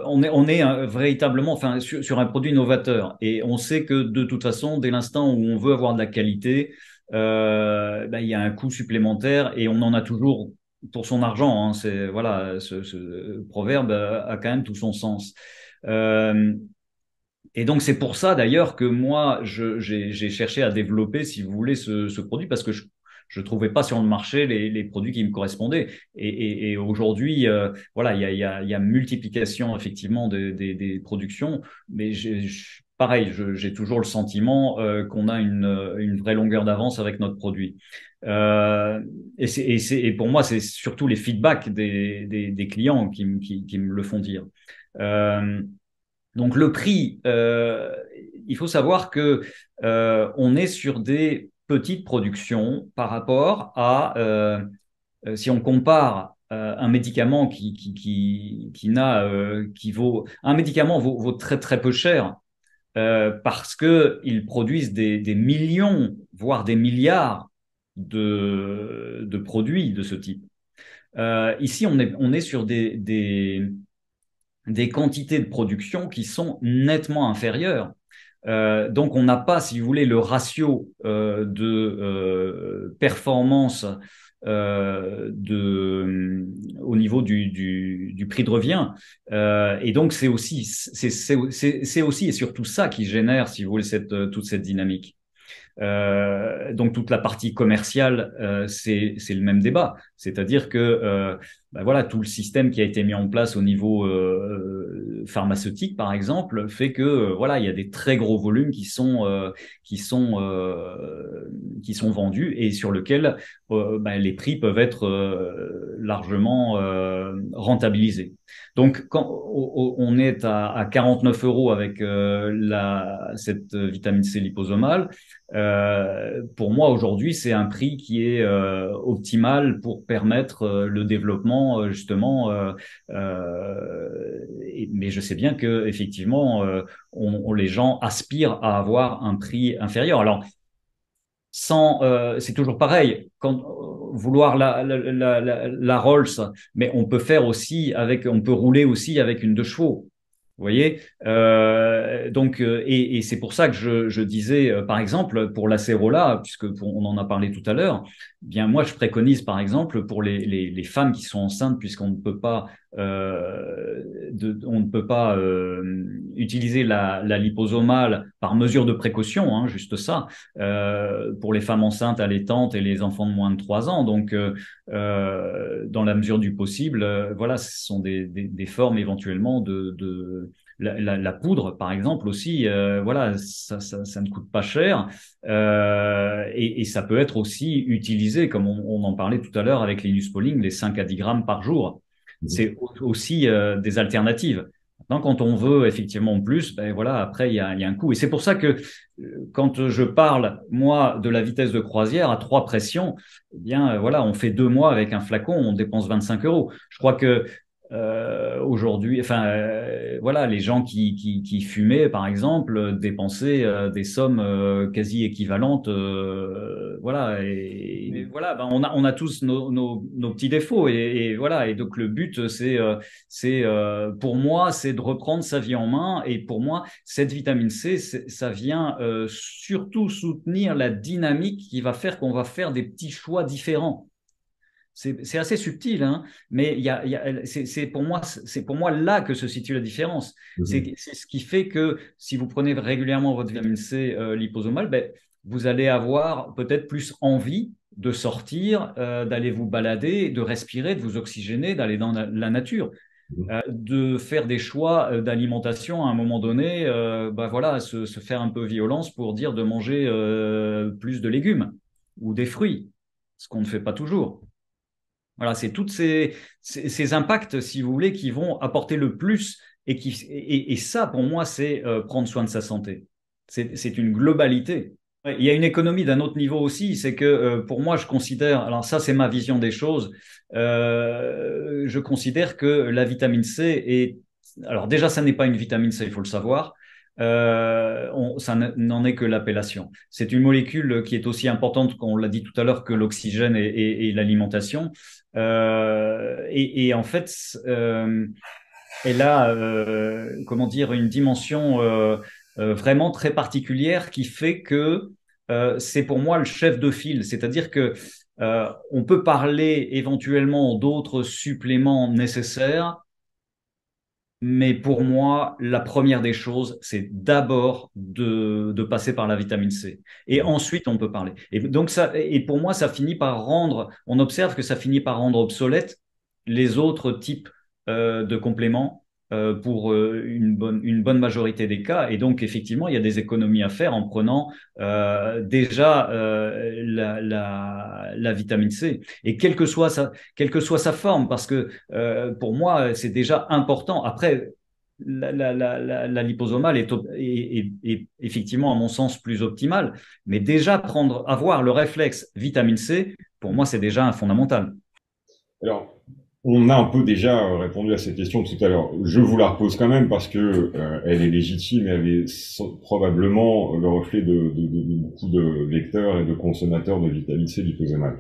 on est véritablement, enfin, sur un produit novateur, et on sait que de toute façon, dès l'instant où on veut avoir de la qualité, ben, il y a un coût supplémentaire et on en a toujours pour son argent. Hein. C'est voilà, ce proverbe a quand même tout son sens. Euh, et donc c'est pour ça d'ailleurs que moi j'ai cherché à développer, si vous voulez, ce produit parce que je trouvais pas sur le marché les produits qui me correspondaient. Et aujourd'hui, voilà, il y a multiplication effectivement des productions, mais pareil, j'ai toujours le sentiment qu'on a une vraie longueur d'avance avec notre produit. Euh, et pour moi, c'est surtout les feedbacks des clients qui me le font dire. Euh, donc le prix, il faut savoir que on est sur des petites productions par rapport à si on compare un médicament qui vaut un médicament vaut très très peu cher parce que ils produisent des millions voire des milliards de produits de ce type. Ici on est sur des quantités de production qui sont nettement inférieures. Donc, on n'a pas, si vous voulez, le ratio de performance au niveau du prix de revient. Et donc, c'est aussi et surtout ça qui génère, si vous voulez, toute cette dynamique. Donc toute la partie commerciale, c'est le même débat. C'est-à-dire que ben voilà, tout le système qui a été mis en place au niveau pharmaceutique, par exemple, fait que voilà, il y a des très gros volumes qui sont qui sont vendus et sur lesquels ben, les prix peuvent être largement rentabilisés. Donc, quand on est à 49 euros avec cette vitamine C liposomale, pour moi, aujourd'hui, c'est un prix qui est optimal pour permettre le développement, justement. Mais je sais bien que effectivement, les gens aspirent à avoir un prix inférieur. Alors, c'est toujours pareil. Quand vouloir la Rolls, mais on peut faire aussi on peut rouler aussi avec une 2 chevaux. Vous voyez, et c'est pour ça que je disais, par exemple, pour l'acérola, on en a parlé tout à l'heure, eh bien moi je préconise par exemple pour les femmes qui sont enceintes, puisqu'on ne peut pas on ne peut pas utiliser la liposomale par mesure de précaution, hein, juste ça, pour les femmes enceintes, allaitantes et les enfants de moins de 3 ans. Donc, dans la mesure du possible, voilà, ce sont des formes éventuellement la poudre, par exemple, aussi, voilà, ça ne coûte pas cher et ça peut être aussi utilisé, comme on en parlait tout à l'heure avec les Nuspoling, les 5 à 10 grammes par jour. C'est aussi des alternatives. Maintenant, quand on veut effectivement plus, ben voilà, après il y a un coût. Et c'est pour ça que quand je parle moi de la vitesse de croisière à 3 pressions, eh bien voilà, on fait 2 mois avec un flacon, on dépense 25 euros. Je crois que aujourd'hui, enfin voilà, les gens qui fumaient par exemple dépensaient des sommes quasi équivalentes, voilà. Et voilà, ben, on a tous nos petits défauts et voilà. Et donc le but pour moi, c'est de reprendre sa vie en main. Et pour moi, cette vitamine C, ça vient surtout soutenir la dynamique qui va faire qu'on va faire des petits choix différents. C'est assez subtil, hein, mais c'est pour moi là que se situe la différence. Mhm. C'est ce qui fait que si vous prenez régulièrement votre vitamine C liposomale, ben, vous allez avoir peut-être plus envie de sortir, d'aller vous balader, de respirer, de vous oxygéner, d'aller dans la nature, Mhm. de faire des choix d'alimentation à un moment donné, ben voilà, se faire un peu violence pour dire de manger plus de légumes ou des fruits, ce qu'on ne fait pas toujours. Voilà, c'est toutes ces impacts, si vous voulez, qui vont apporter le plus et ça, pour moi, c'est prendre soin de sa santé. C'est une globalité. Ouais, il y a une économie d'un autre niveau aussi, c'est que pour moi, je considère, alors ça c'est ma vision des choses, je considère que la vitamine C est, alors déjà ça n'est pas une vitamine C, il faut le savoir, ça n'en est que l'appellation. C'est une molécule qui est aussi importante, qu'on l'a dit tout à l'heure, que l'oxygène et l'alimentation. Et en fait, elle a, comment dire, une dimension vraiment très particulière qui fait que c'est pour moi le chef de file. C'est-à-dire que on peut parler éventuellement d'autres suppléments nécessaires, mais pour moi, la première des choses, c'est d'abord de passer par la vitamine C. Et ensuite, on peut parler. Et donc ça, et pour moi, ça finit par rendre, on observe que ça finit par rendre obsolète les autres types de compléments pour une bonne majorité des cas. Et donc, effectivement, il y a des économies à faire en prenant déjà la vitamine C. Et quelle que soit sa forme, parce que pour moi, c'est déjà important. Après, la liposomale est effectivement, à mon sens, plus optimale. Mais déjà, avoir le réflexe vitamine C, pour moi, c'est déjà un fondamental. Alors, on a un peu déjà répondu à cette question tout à l'heure. Je vous la repose quand même parce que elle est légitime et elle est probablement le reflet de beaucoup de lecteurs et de consommateurs de vitamine C liposomale.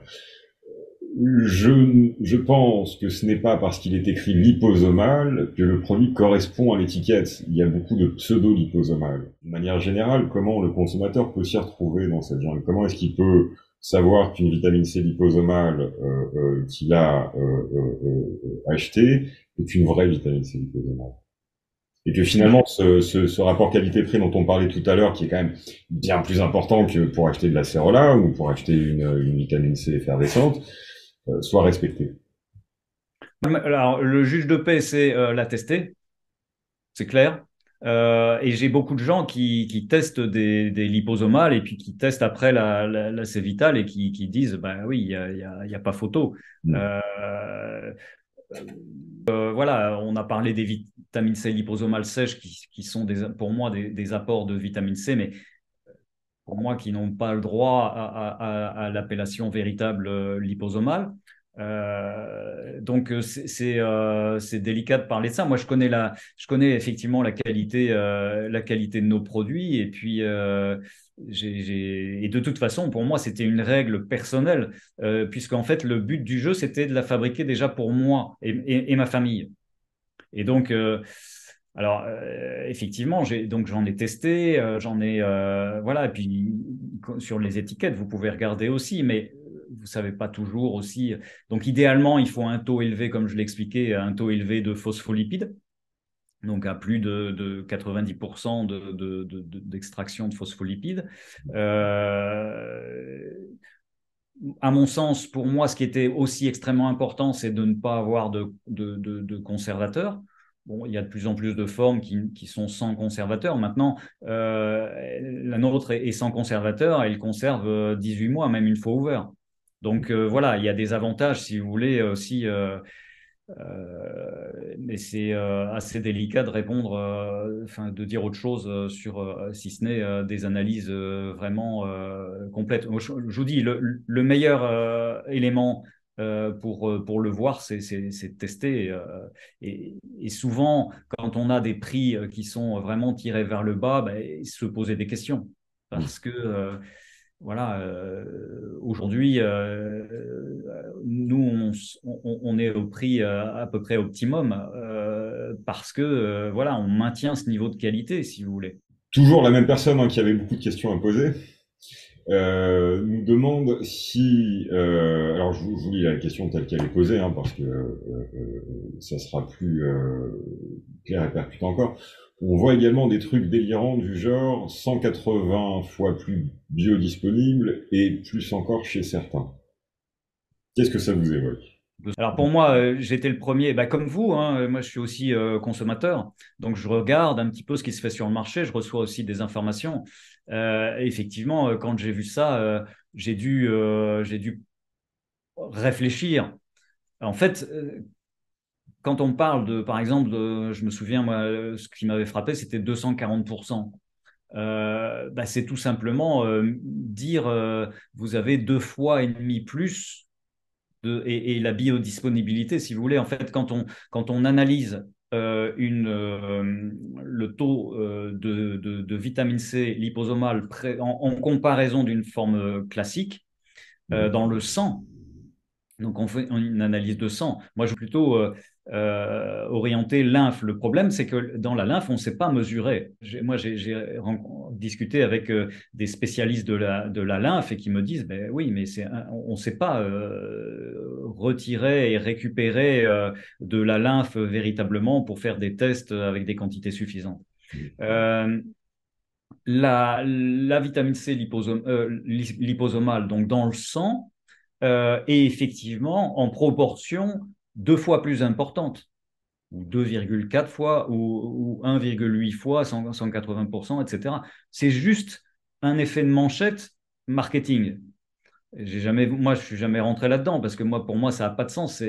Je pense que ce n'est pas parce qu'il est écrit liposomal que le produit correspond à l'étiquette. Il y a beaucoup de pseudo-liposomal. De manière générale, comment le consommateur peut s'y retrouver dans cette jungle? Comment est-ce qu'il peut savoir qu'une vitamine C liposomale qu'il a achetée est une vraie vitamine C liposomale? Et que finalement, ce rapport qualité-prix dont on parlait tout à l'heure, qui est quand même bien plus important que pour acheter de la cérola ou pour acheter une vitamine C effervescente, soit respecté. Alors, le juge de paix, c'est la tester, c'est clair. Et j'ai beaucoup de gens qui testent des liposomales et puis qui testent après la C-Vital et qui disent, ben oui, il y a pas photo. Mm. Euh, voilà, on a parlé des vitamines C liposomales sèches qui sont pour moi des apports de vitamine C, mais pour moi qui n'ont pas le droit à l'appellation véritable liposomale. Donc c'est délicat de parler de ça. Moi je connais effectivement la qualité de nos produits et puis et de toute façon pour moi c'était une règle personnelle puisqu'en fait le but du jeu c'était de la fabriquer déjà pour moi et ma famille. Et donc, alors, effectivement, donc j'en ai testé, voilà, et puis sur les étiquettes, vous pouvez regarder aussi, mais vous savez pas toujours aussi. Donc, idéalement, il faut un taux élevé, comme je l'ai expliqué, un taux élevé de phospholipides, donc à plus de 90% d'extraction de phospholipides. À mon sens, pour moi, ce qui était aussi extrêmement important, c'est de ne pas avoir de conservateurs. Bon, il y a de plus en plus de formes qui sont sans conservateur. Maintenant, la nôtre est sans conservateur. Elle conserve 18 mois, même une fois ouvert. Donc voilà, il y a des avantages, si vous voulez, aussi. Mais c'est assez délicat de répondre, enfin de dire autre chose sur, si ce n'est des analyses vraiment complètes. Moi, je vous dis, le meilleur élément pour le voir, c'est de tester. Et souvent, quand on a des prix qui sont vraiment tirés vers le bas, ben, se poser des questions. Mm. Parce que voilà, aujourd'hui, nous, on est au prix à peu près optimum parce que voilà, on maintient ce niveau de qualité, si vous voulez. Toujours la même personne qui avait beaucoup de questions à poser. Nous demande si, alors je vous lis la question telle qu'elle est posée, parce que ça sera plus clair et percutant encore. On voit également des trucs délirants du genre 180 fois plus biodisponible et plus encore chez certains. Qu'est-ce que ça vous évoque? Alors pour moi, j'étais le premier, bah, comme vous, hein, moi je suis aussi consommateur, donc je regarde un petit peu ce qui se fait sur le marché, je reçois aussi des informations. Effectivement, quand j'ai vu ça, j'ai dû réfléchir. En fait, quand on parle de, par exemple, je me souviens, moi, ce qui m'avait frappé, c'était 240%. c'est tout simplement dire vous avez 2 fois et demi plus et la biodisponibilité, si vous voulez. En fait, quand on analyse le taux de vitamine C liposomale en comparaison d'une forme classique dans le sang, donc, on fait une analyse de sang. Moi, je suis plutôt orienté lymphe. Le problème, c'est que dans la lymphe, on ne sait pas mesurer. J'ai discuté avec des spécialistes de la lymphe et qui me disent, ben oui, mais on ne sait pas retirer et récupérer de la lymphe véritablement pour faire des tests avec des quantités suffisantes. Euh, la vitamine C liposomale, donc dans le sang, est effectivement en proportion 2 fois plus importante, ou 2,4 fois, ou 1,8 fois, 180%, etc. C'est juste un effet de manchette marketing. Moi, je suis jamais rentré là-dedans parce que pour moi, ça n'a pas de sens.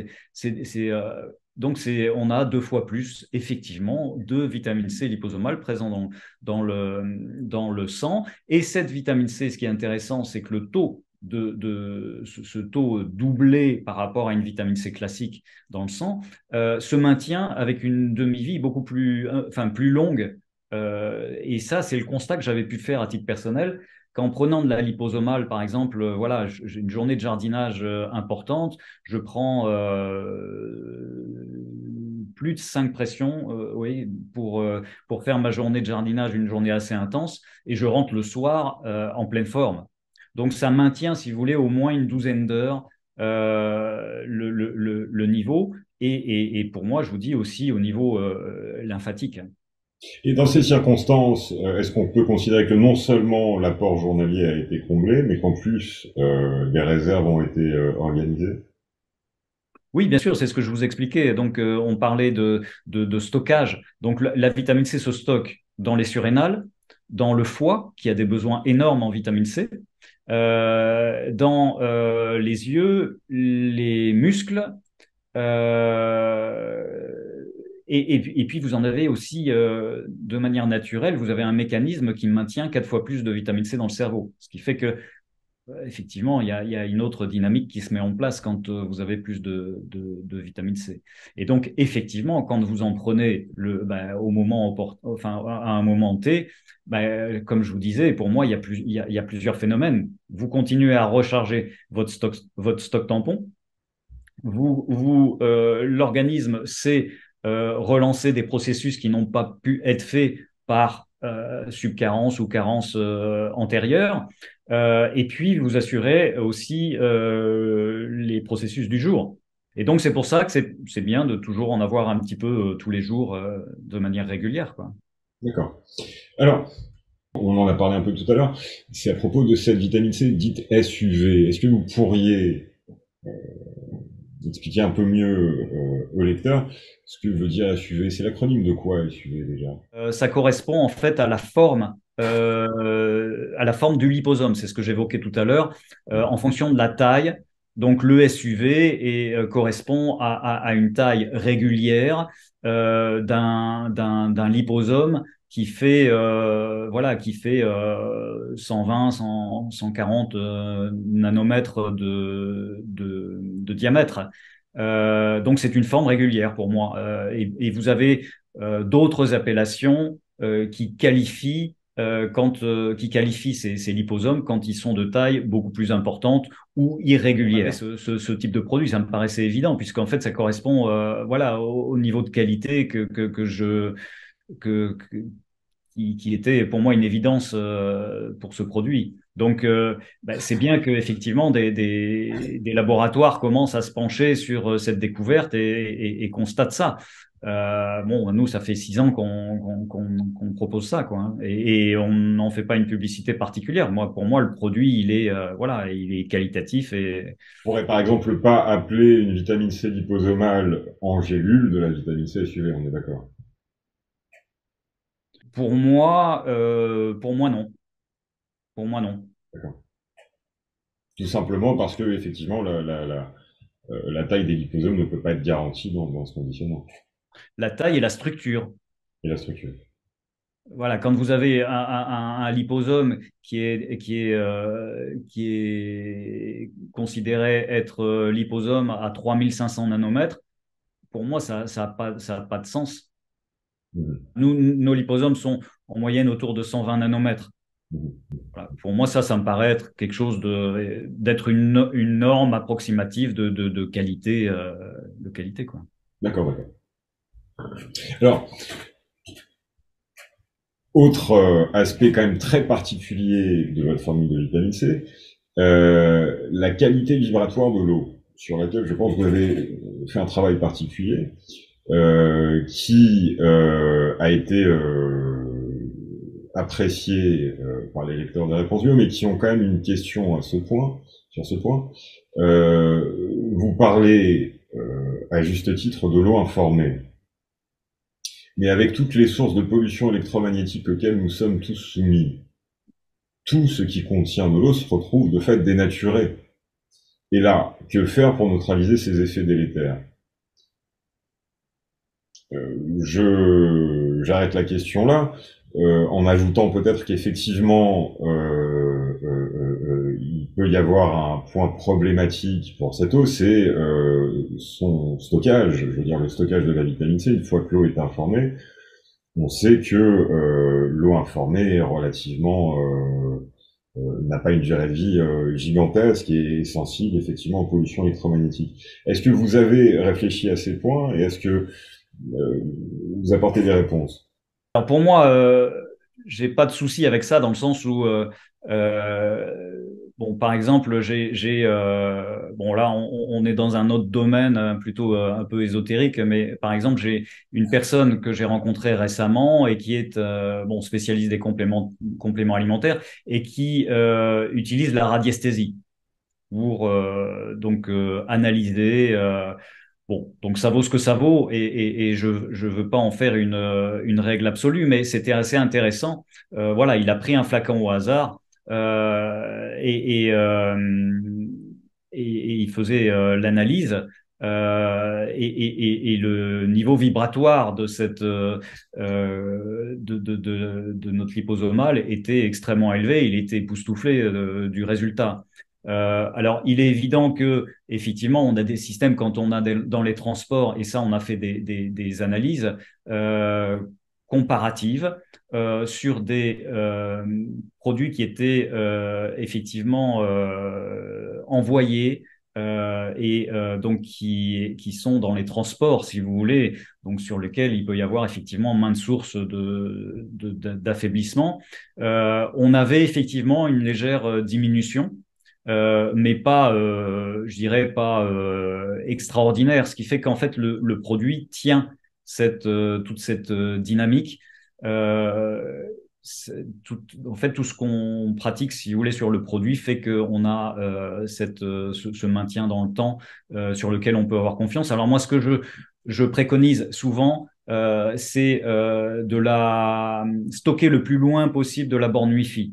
Donc, on a 2 fois plus, effectivement, de vitamine C liposomale présent dans le sang. Et cette vitamine C, ce qui est intéressant, c'est que le taux ce taux doublé par rapport à une vitamine C classique dans le sang se maintient avec une demi-vie beaucoup plus longue. Et ça, c'est le constat que j'avais pu faire à titre personnel qu'en prenant de la liposomale, par exemple, voilà, j'ai une journée de jardinage importante, je prends plus de 5 pressions oui, pour faire ma journée de jardinage, une journée assez intense, et je rentre le soir en pleine forme. Donc ça maintient, si vous voulez, au moins une douzaine d'heures le niveau, et pour moi, je vous dis aussi au niveau lymphatique. Et dans ces circonstances, est-ce qu'on peut considérer que non seulement l'apport journalier a été comblé, mais qu'en plus des réserves ont été organisées? Oui, bien sûr, c'est ce que je vous expliquais. Donc, on parlait de stockage. Donc, la vitamine C se stocke dans les surrénales, dans le foie, qui a des besoins énormes en vitamine C, dans les yeux, les muscles, euh, et puis vous en avez aussi de manière naturelle, vous avez un mécanisme qui maintient 4 fois plus de vitamine C dans le cerveau. Ce qui fait que effectivement, il y a une autre dynamique qui se met en place quand vous avez plus de vitamine C. Et donc, effectivement, quand vous en prenez au enfin, à un moment T, comme je vous disais, pour moi, il y a plusieurs phénomènes. Vous continuez à recharger votre stock tampon. L'organisme sait relancer des processus qui n'ont pas pu être faits par subcarence ou carence antérieure. Et puis, vous assurez aussi les processus du jour. Et donc, c'est pour ça que c'est bien de toujours en avoir un petit peu tous les jours de manière régulière, quoi. D'accord. Alors, on en a parlé un peu tout à l'heure, c'est à propos de cette vitamine C dite SUV. Est-ce que vous pourriez expliquer un peu mieux au lecteur ce que veut dire SUV? C'est l'acronyme de quoi SUV déjà? Ça correspond en fait à la forme du liposome. C'est ce que j'évoquais tout à l'heure, en fonction de la taille. Donc le SUV correspond à une taille régulière d'un liposome qui fait 120, 140 nanomètres de diamètre. Donc c'est une forme régulière pour moi. Et vous avez d'autres appellations qui qualifient ces liposomes quand ils sont de taille beaucoup plus importante ou irrégulière. Ce type de produit, ça me paraissait évident puisqu'en fait, ça correspond au niveau de qualité que, que- qui était pour moi une évidence pour ce produit. Donc, c'est bien qu'effectivement des laboratoires commencent à se pencher sur cette découverte et constatent ça. Bon, nous, ça fait 6 ans qu'on propose ça, quoi, hein, et on n'en fait pas une publicité particulière. Pour moi, le produit, il est qualitatif et On pourrait par exemple pas appeler une vitamine C liposomale en gélule de la vitamine C SUV, on est d'accord? pour moi, non. Pour moi, non. D'accord. Tout simplement parce que effectivement la taille des liposomes ne peut pas être garantie dans ce conditionnement La taille et la structure. et la structure. voilà, quand vous avez un liposome qui est considéré être liposome à 3500 nanomètres, pour moi, ça a pas de sens. Mhm. Nous, nos liposomes sont en moyenne autour de 120 nanomètres. Mhm. Voilà. Pour moi, ça me paraît être quelque chose d'être une norme approximative de qualité, quoi. D'accord, d'accord. Alors, autre aspect quand même très particulier de votre formule de vitamine C, la qualité vibratoire de l'eau, sur laquelle je pense que vous avez fait un travail particulier, qui a été apprécié par les lecteurs des réponses bio, mais qui ont quand même une question à ce point, sur ce point. Vous parlez à juste titre de l'eau informée. Mais avec toutes les sources de pollution électromagnétique auxquelles nous sommes tous soumis, tout ce qui contient de l'eau se retrouve de fait dénaturé. Et là, que faire pour neutraliser ces effets délétères? J'arrête la question là, en ajoutant peut-être qu'effectivement, il peut y avoir un point problématique pour cette eau, c'est son stockage. Je veux dire, le stockage de la vitamine C, une fois que l'eau est informée, on sait que l'eau informée est relativement n'a pas une durée de vie gigantesque et est sensible effectivement aux pollutions électromagnétiques. Est-ce que vous avez réfléchi à ces points et est-ce que vous apportez des réponses? Alors pour moi, j'ai pas de souci avec ça dans le sens où, euh, bon, par exemple, bon là, on est dans un autre domaine plutôt un peu ésotérique, mais par exemple, j'ai une personne que j'ai rencontrée récemment et qui est bon spécialiste des compléments alimentaires et qui utilise la radiesthésie pour donc analyser. Bon, donc ça vaut ce que ça vaut et je veux pas en faire une règle absolue, mais c'était assez intéressant. Voilà, il a pris un flacon au hasard et il faisait l'analyse. Et le niveau vibratoire de de notre liposomale était extrêmement élevé. Il était époustouflé du résultat. Alors, il est évident que effectivement, on a des systèmes quand on a dans les transports, et ça, on a fait des analyses euh, comparatives sur des produits qui étaient effectivement envoyés donc qui sont dans les transports, si vous voulez, donc sur lesquels il peut y avoir effectivement maintes sources d'affaiblissement. On avait effectivement une légère diminution mais pas, je dirais pas extraordinaire, ce qui fait qu'en fait le produit tient toute cette dynamique. Euh, en fait, tout ce qu'on pratique, si vous voulez, sur le produit fait qu'on a ce maintien dans le temps sur lequel on peut avoir confiance. Alors moi, ce que je préconise souvent, c'est de la stocker le plus loin possible de la borne Wi-Fi.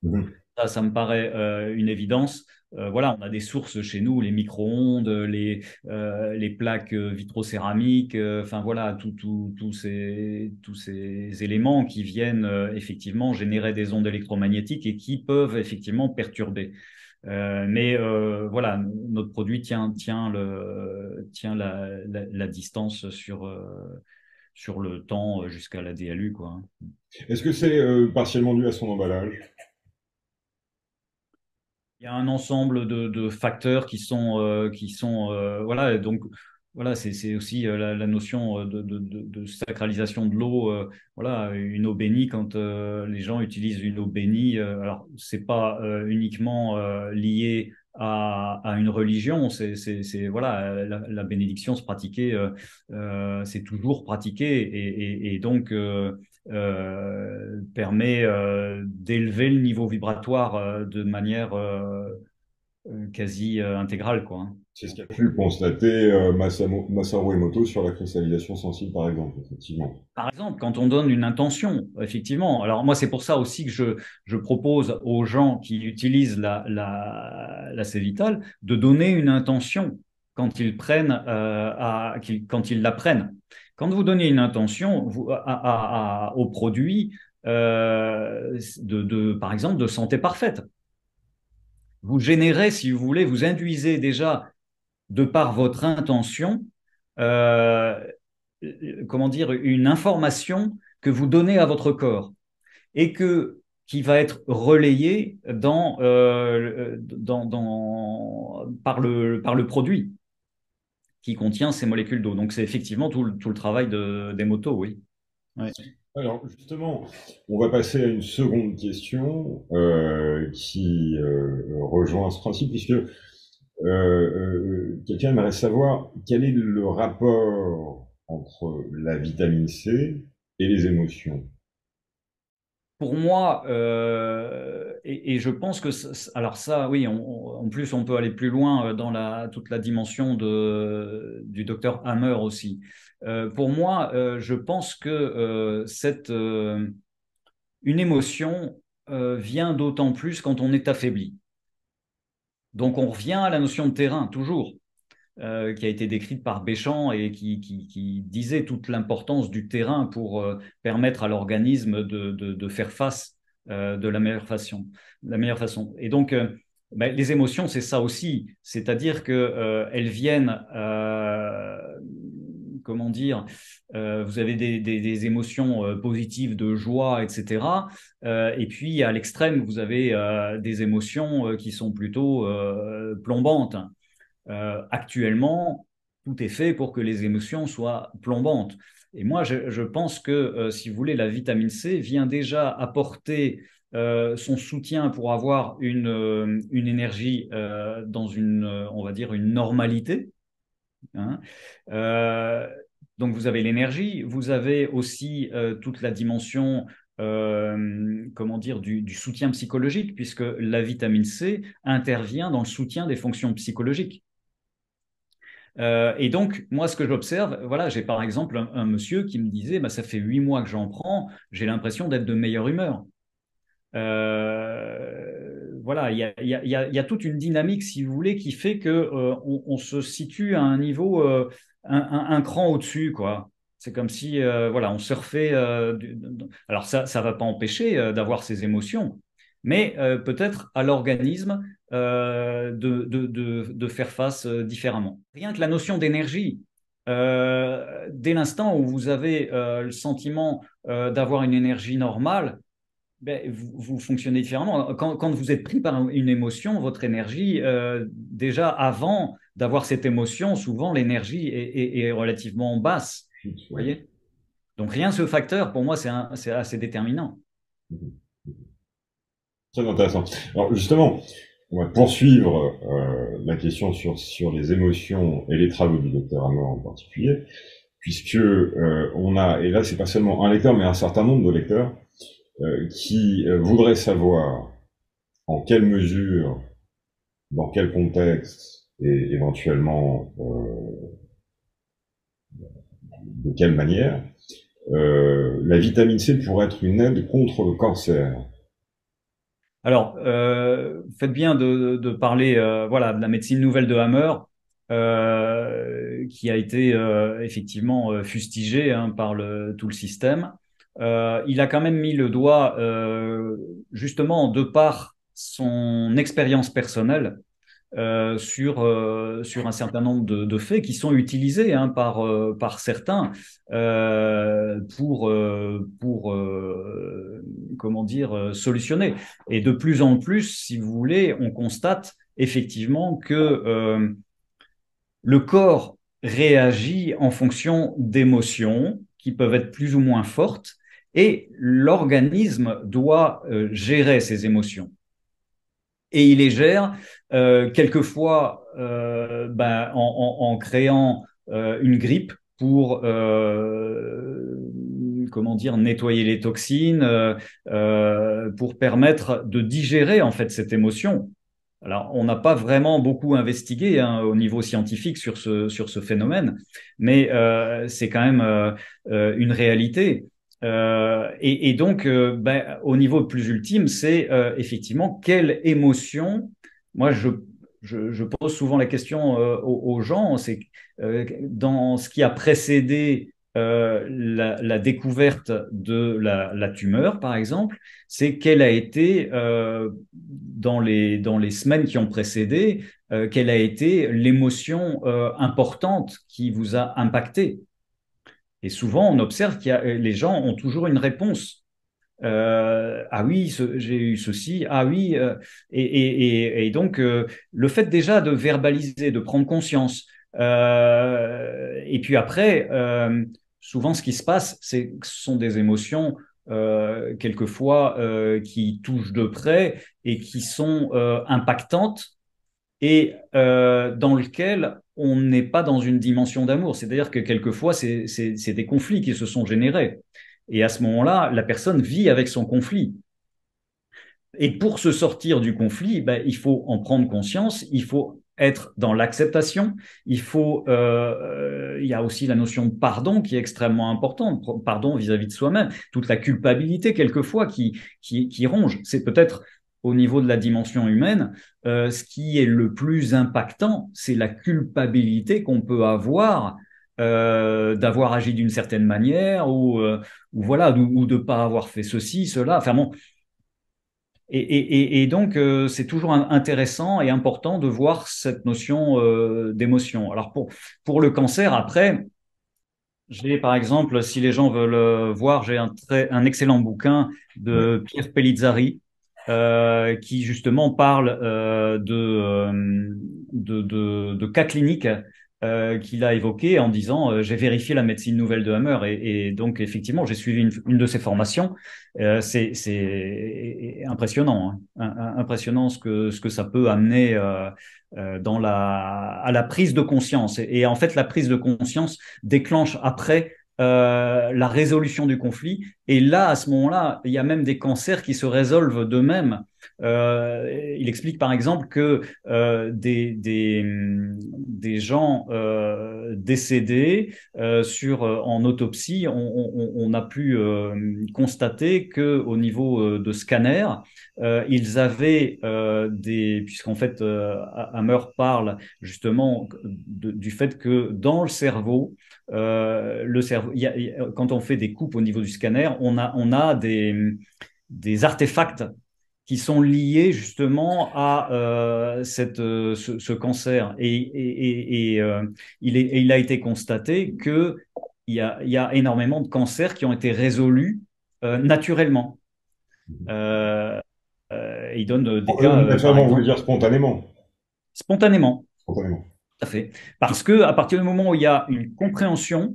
Mhm. Ça me paraît une évidence. Voilà, on a des sources chez nous, les micro-ondes, les plaques vitrocéramiques, enfin voilà, tous ces éléments qui viennent effectivement générer des ondes électromagnétiques et qui peuvent effectivement perturber. Mais voilà, notre produit tient la distance sur le temps jusqu'à la DLU, quoi. Est-ce que c'est partiellement dû à son emballage? Il y a un ensemble de facteurs qui sont voilà donc voilà c'est aussi la notion de sacralisation de l'eau voilà une eau bénie quand les gens utilisent une eau bénie alors c'est pas uniquement lié à une religion c'est voilà la bénédiction se pratiquait c'est toujours pratiqué et donc permet d'élever le niveau vibratoire de manière quasi intégrale, quoi. C'est ce qu'a pu constater Masaru Emoto sur la cristallisation sensible, par exemple, effectivement. Par exemple, quand on donne une intention, effectivement. Alors moi, c'est pour ça aussi que je propose aux gens qui utilisent la C-Vital de donner une intention quand ils prennent, quand ils la prennent. Quand vous donnez une intention au produit, par exemple, de santé parfaite, vous générez, si vous voulez, vous induisez déjà, de par votre intention, euh, comment dire, une information que vous donnez à votre corps et qui va être relayée par le produit qui contient ces molécules d'eau. Donc, c'est effectivement tout le travail des motos, oui. Ouais. Alors justement, on va passer à une seconde question qui rejoint ce principe, puisque quelqu'un aimerait savoir quel est le rapport entre la vitamine C et les émotions. Pour moi, et je pense que, alors ça, oui, en plus, on peut aller plus loin dans toute la dimension du docteur Hammer aussi. Pour moi, je pense que une émotion vient d'autant plus quand on est affaibli. Donc, on revient à la notion de terrain, toujours, qui a été décrite par Béchamp et qui disait toute l'importance du terrain pour permettre à l'organisme de faire face de la meilleure façon. Et donc, ben, les émotions, c'est ça aussi, c'est-à-dire que elles viennent, comment dire, vous avez des émotions positives de joie, etc. Et puis à l'extrême, vous avez des émotions qui sont plutôt plombantes. Actuellement, tout est fait pour que les émotions soient plombantes. Et moi, je pense que, si vous voulez, la vitamine C vient déjà apporter son soutien pour avoir une énergie dans on va dire, une normalité. Hein. Euh, donc, vous avez l'énergie, vous avez aussi toute la dimension, comment dire, du soutien psychologique, puisque la vitamine C intervient dans le soutien des fonctions psychologiques. Et donc, moi, ce que j'observe, voilà, j'ai par exemple un monsieur qui me disait, bah, ça fait 8 mois que j'en prends, j'ai l'impression d'être de meilleure humeur. Voilà, il y a toute une dynamique, si vous voulez, qui fait que on se situe à un niveau, un cran au-dessus, quoi. C'est comme si, voilà, on surfait. Alors ça va pas empêcher d'avoir ces émotions, mais peut-être à l'organisme de faire face différemment. Rien que la notion d'énergie. Dès l'instant où vous avez le sentiment d'avoir une énergie normale, ben, vous fonctionnez différemment. Quand vous êtes pris par une émotion, votre énergie, déjà avant d'avoir cette émotion, souvent l'énergie est relativement basse. Vous Ouais. voyez? Donc rien ce facteur, pour moi, c'est assez déterminant. Très intéressant. Alors justement, on va poursuivre la question sur les émotions et les travaux du docteur Hammer en particulier, puisque on a, et là c'est pas seulement un lecteur, mais un certain nombre de lecteurs qui voudraient savoir en quelle mesure, dans quel contexte et éventuellement de quelle manière la vitamine C pourrait être une aide contre le cancer. Alors, faites bien de parler, voilà, de la médecine nouvelle de Hammer, qui a été effectivement fustigée, hein, par tout le système. Il a quand même mis le doigt, justement, de par son expérience personnelle, sur un certain nombre de faits qui sont utilisés, hein, par certains pour comment dire, solutionner. Et de plus en plus, si vous voulez, on constate effectivement que le corps réagit en fonction d'émotions qui peuvent être plus ou moins fortes et l'organisme doit gérer ces émotions et il les gère quelquefois ben, en créant une grippe pour comment dire, nettoyer les toxines, pour permettre de digérer en fait cette émotion. Alors, on n'a pas vraiment beaucoup investigué, hein, au niveau scientifique sur ce phénomène, mais c'est quand même une réalité. Et donc, ben, au niveau plus ultime, c'est effectivement quelle émotion. Moi, je pose souvent la question aux gens, c'est dans ce qui a précédé la découverte de la tumeur, par exemple, c'est quelle a été, dans les semaines qui ont précédé, quelle a été l'émotion importante qui vous a impacté. Et souvent, on observe les gens ont toujours une réponse. Ah oui, j'ai eu ceci, ah oui, et donc le fait déjà de verbaliser, de prendre conscience, et puis après, souvent ce qui se passe, c'est que ce sont des émotions quelquefois qui touchent de près et qui sont impactantes et dans lequel on n'est pas dans une dimension d'amour. C'est-à-dire que quelquefois, c'est des conflits qui se sont générés. Et à ce moment-là, la personne vit avec son conflit. Et pour se sortir du conflit, ben, il faut en prendre conscience, il faut être dans l'acceptation, il y a aussi la notion de pardon qui est extrêmement importante, pardon vis-à-vis de soi-même, toute la culpabilité quelquefois qui ronge. C'est peut-être au niveau de la dimension humaine, ce qui est le plus impactant, c'est la culpabilité qu'on peut avoir d'avoir agi d'une certaine manière ou voilà, ou de pas avoir fait ceci, cela. Enfin bon, et donc, c'est toujours intéressant et important de voir cette notion d'émotion. Alors, pour le cancer, après, j'ai par exemple, si les gens veulent voir, j'ai un excellent bouquin Ouais. de Pierre Pellizzari qui justement parle de cas cliniques qu'il a évoqués en disant j'ai vérifié la médecine nouvelle de Hammer et donc effectivement j'ai suivi une de ses formations. C'est impressionnant, hein. Impressionnant ce que ça peut amener à la prise de conscience. Et en fait, la prise de conscience déclenche après la résolution du conflit. Et là, à ce moment-là, il y a même des cancers qui se résolvent d'eux-mêmes. Il explique par exemple que des gens décédés en autopsie, on a pu constater que au niveau de scanner, ils avaient puisqu'en fait Hammer parle justement du fait que dans le cerveau, quand on fait des coupes au niveau du scanner, on a des artefacts qui sont liés justement à ce cancer. Il a été constaté qu'il y a énormément de cancers qui ont été résolus naturellement. Euh, il donne des cas, par Naturellement, vous voulez exemple, dire spontanément. spontanément. Spontanément. Tout à fait. Parce que à partir du moment où il y a une compréhension,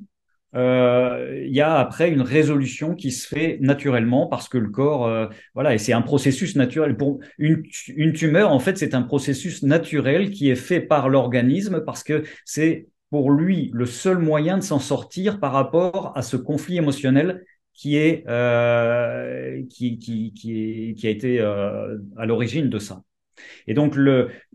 il y a après une résolution qui se fait naturellement parce que le corps, voilà, et c'est un processus naturel. Pour une tumeur, en fait, c'est un processus naturel qui est fait par l'organisme parce que c'est pour lui le seul moyen de s'en sortir par rapport à ce conflit émotionnel qui a été à l'origine de ça. Et donc,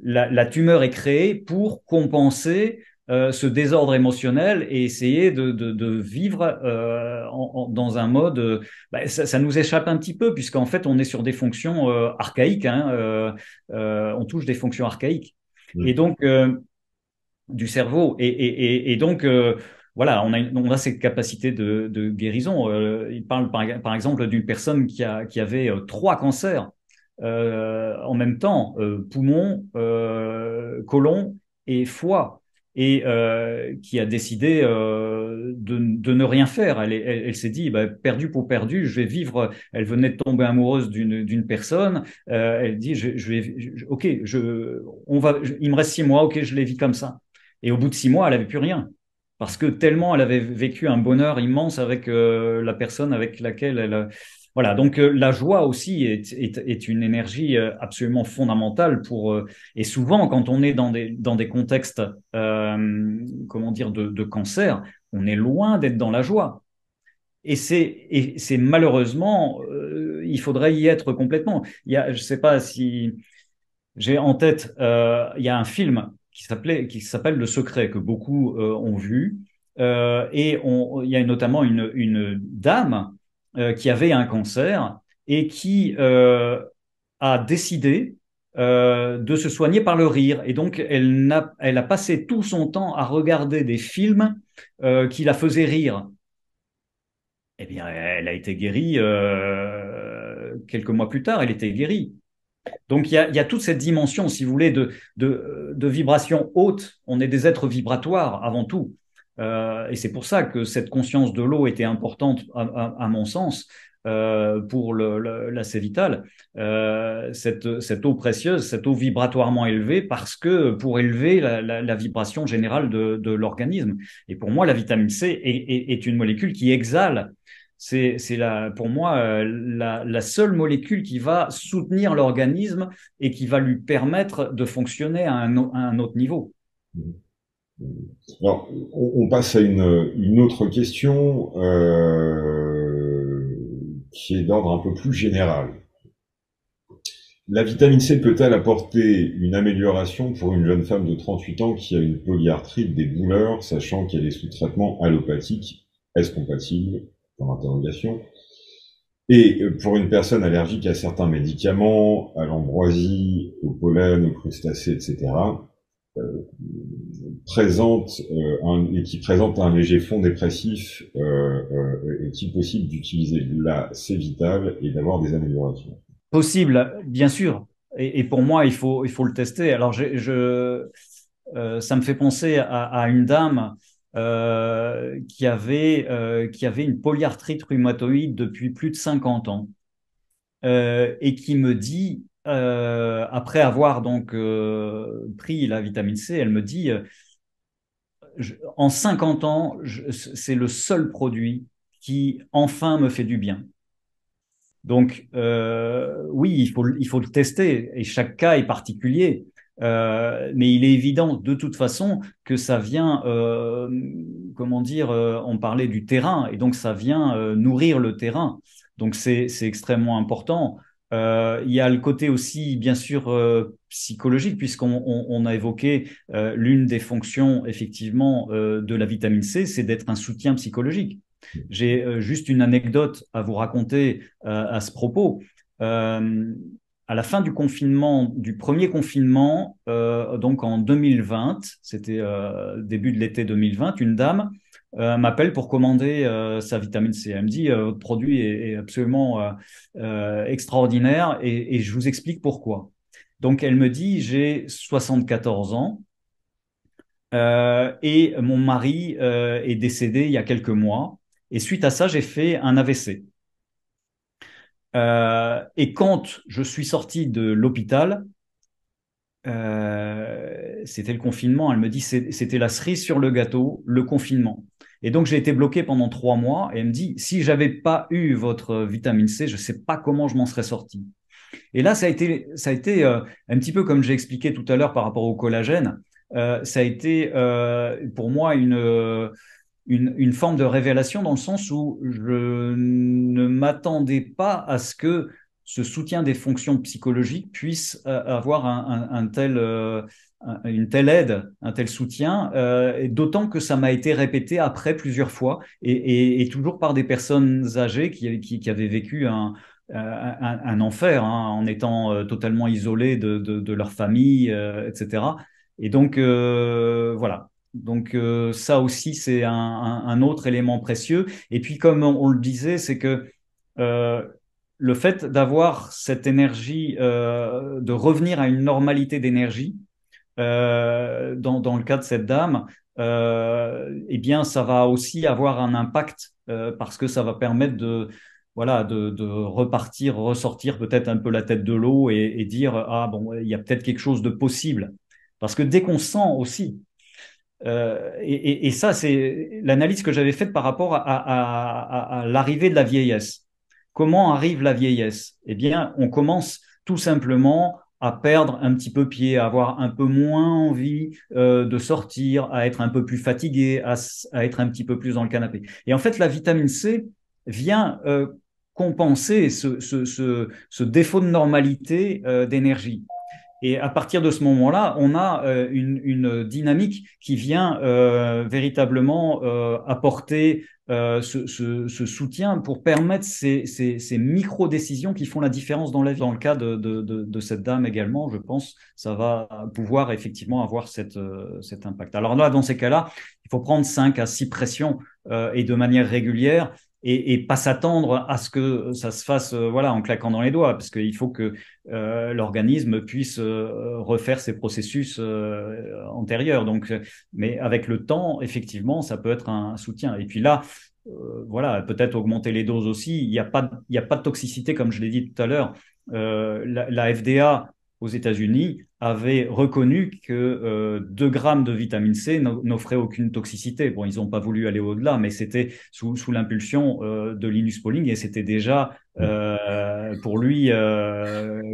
la tumeur est créée pour compenser ce désordre émotionnel et essayer de vivre dans un mode. Ça nous échappe un petit peu, puisqu'en fait, on est sur des fonctions archaïques, hein, on touche des fonctions archaïques. Et Mm. donc, du cerveau. Et donc, voilà, on a cette capacité de guérison. Il parle par exemple d'une personne qui avait trois cancers en même temps, poumon, côlon et foie, et qui a décidé de ne rien faire. Elle s'est dit, bah, perdu pour perdu, je vais vivre. Elle venait de tomber amoureuse d'une personne. Elle dit, ok, il me reste 6 mois, ok, je les vis comme ça. Et au bout de 6 mois, elle avait plus rien. Parce que tellement elle avait vécu un bonheur immense avec la personne avec laquelle elle, voilà, donc la joie aussi est une énergie absolument fondamentale et souvent quand on est dans des contextes, comment dire, de cancer, on est loin d'être dans la joie. Et c'est malheureusement, il faudrait y être complètement. Je sais pas si j'ai en tête, il y a un film qui s'appelle Le Secret que beaucoup ont vu. Il y a notamment une dame qui avait un cancer et qui a décidé de se soigner par le rire. Et donc, elle a passé tout son temps à regarder des films qui la faisaient rire. Eh bien, elle a été guérie quelques mois plus tard, elle était guérie. Donc, il y a toute cette dimension, si vous voulez, de vibration haute. On est des êtres vibratoires avant tout. Et c'est pour ça que cette conscience de l'eau était importante, à mon sens, pour l'AC Vital. Cette eau précieuse, cette eau vibratoirement élevée, parce que pour élever la vibration générale de l'organisme. Et pour moi, la vitamine C est une molécule qui exhale. Pour moi la seule molécule qui va soutenir l'organisme et qui va lui permettre de fonctionner à un autre niveau. Alors, on passe à une autre question qui est d'ordre un peu plus général. La vitamine C peut-elle apporter une amélioration pour une jeune femme de 38 ans qui a une polyarthrite, des douleurs, sachant qu'elle est sous traitement allopathique? Est-ce compatible? Pour interrogation. Et pour une personne allergique à certains médicaments, à l'ambroisie, au pollen, aux crustacés, etc., et qui présente un léger fond dépressif, est-il possible d'utiliser la C-Vital et d'avoir des améliorations? Possible, bien sûr. Et pour moi, il faut le tester. Alors, ça me fait penser à une dame qui avait une polyarthrite rhumatoïde depuis plus de 50 ans et qui me dit, après avoir donc pris la vitamine C, elle me dit, en 50 ans, c'est le seul produit qui enfin me fait du bien. Donc, oui, il faut le tester et chaque cas est particulier. Mais il est évident de toute façon que ça vient, comment dire, on parlait du terrain et donc ça vient nourrir le terrain. Donc, c'est extrêmement important. Il y a le côté aussi, bien sûr, psychologique, puisqu'on a évoqué l'une des fonctions, effectivement, de la vitamine C, c'est d'être un soutien psychologique. J'ai juste une anecdote à vous raconter à ce propos. Euh, à la fin du confinement, du premier confinement, donc en 2020, c'était début de l'été 2020, une dame m'appelle pour commander sa vitamine C. Elle me dit, votre produit est absolument extraordinaire et je vous explique pourquoi. Donc elle me dit, j'ai 74 ans et mon mari est décédé il y a quelques mois. Et suite à ça, j'ai fait un AVC. Et quand je suis sorti de l'hôpital, c'était le confinement. Elle me dit c'était la cerise sur le gâteau, le confinement. Et donc j'ai été bloqué pendant 3 mois. Et elle me dit si j'avais pas eu votre vitamine C, je sais pas comment je m'en serais sorti. Et là, ça a été un petit peu comme j'ai expliqué tout à l'heure par rapport au collagène. Ça a été pour moi une forme de révélation dans le sens où je ne m'attendais pas à ce que ce soutien des fonctions psychologiques puisse avoir une telle aide, un tel soutien, et d'autant que ça m'a été répété après plusieurs fois et toujours par des personnes âgées qui avaient vécu un enfer hein, en étant totalement isolées de leur famille, etc. Et donc, voilà. Donc ça aussi, c'est un autre élément précieux. Et puis, comme on le disait, c'est que euh, le fait d'avoir cette énergie, de revenir à une normalité d'énergie, dans le cas de cette dame, eh bien, ça va aussi avoir un impact parce que ça va permettre voilà, de repartir, ressortir peut-être un peu la tête de l'eau et dire, ah bon, il y a peut-être quelque chose de possible. Parce que dès qu'on sent aussi et ça, c'est l'analyse que j'avais faite par rapport à l'arrivée de la vieillesse. Comment arrive la vieillesse? Eh bien, on commence tout simplement à perdre un petit peu pied, à avoir un peu moins envie de sortir, à être un peu plus fatigué, à être un petit peu plus dans le canapé. Et en fait, la vitamine C vient compenser ce défaut de normalité d'énergie. Et à partir de ce moment-là, on a une dynamique qui vient véritablement apporter ce soutien pour permettre ces micro-décisions qui font la différence dans la vie. Dans le cas de cette dame également, je pense, ça va pouvoir effectivement avoir cet impact. Alors là, dans ces cas-là, il faut prendre 5 à 6 pressions et de manière régulière. et pas s'attendre à ce que ça se fasse voilà, en claquant dans les doigts, parce qu'il faut que l'organisme puisse refaire ses processus antérieurs. Donc, mais avec le temps, effectivement, ça peut être un soutien. Et puis là, voilà, peut-être augmenter les doses aussi. Il y a pas de toxicité, comme je l'ai dit tout à l'heure. La FDA aux États-Unis avait reconnu que 2 grammes de vitamine C n'offraient aucune toxicité. Bon, ils n'ont pas voulu aller au-delà, mais c'était sous l'impulsion de Linus Pauling et c'était déjà pour lui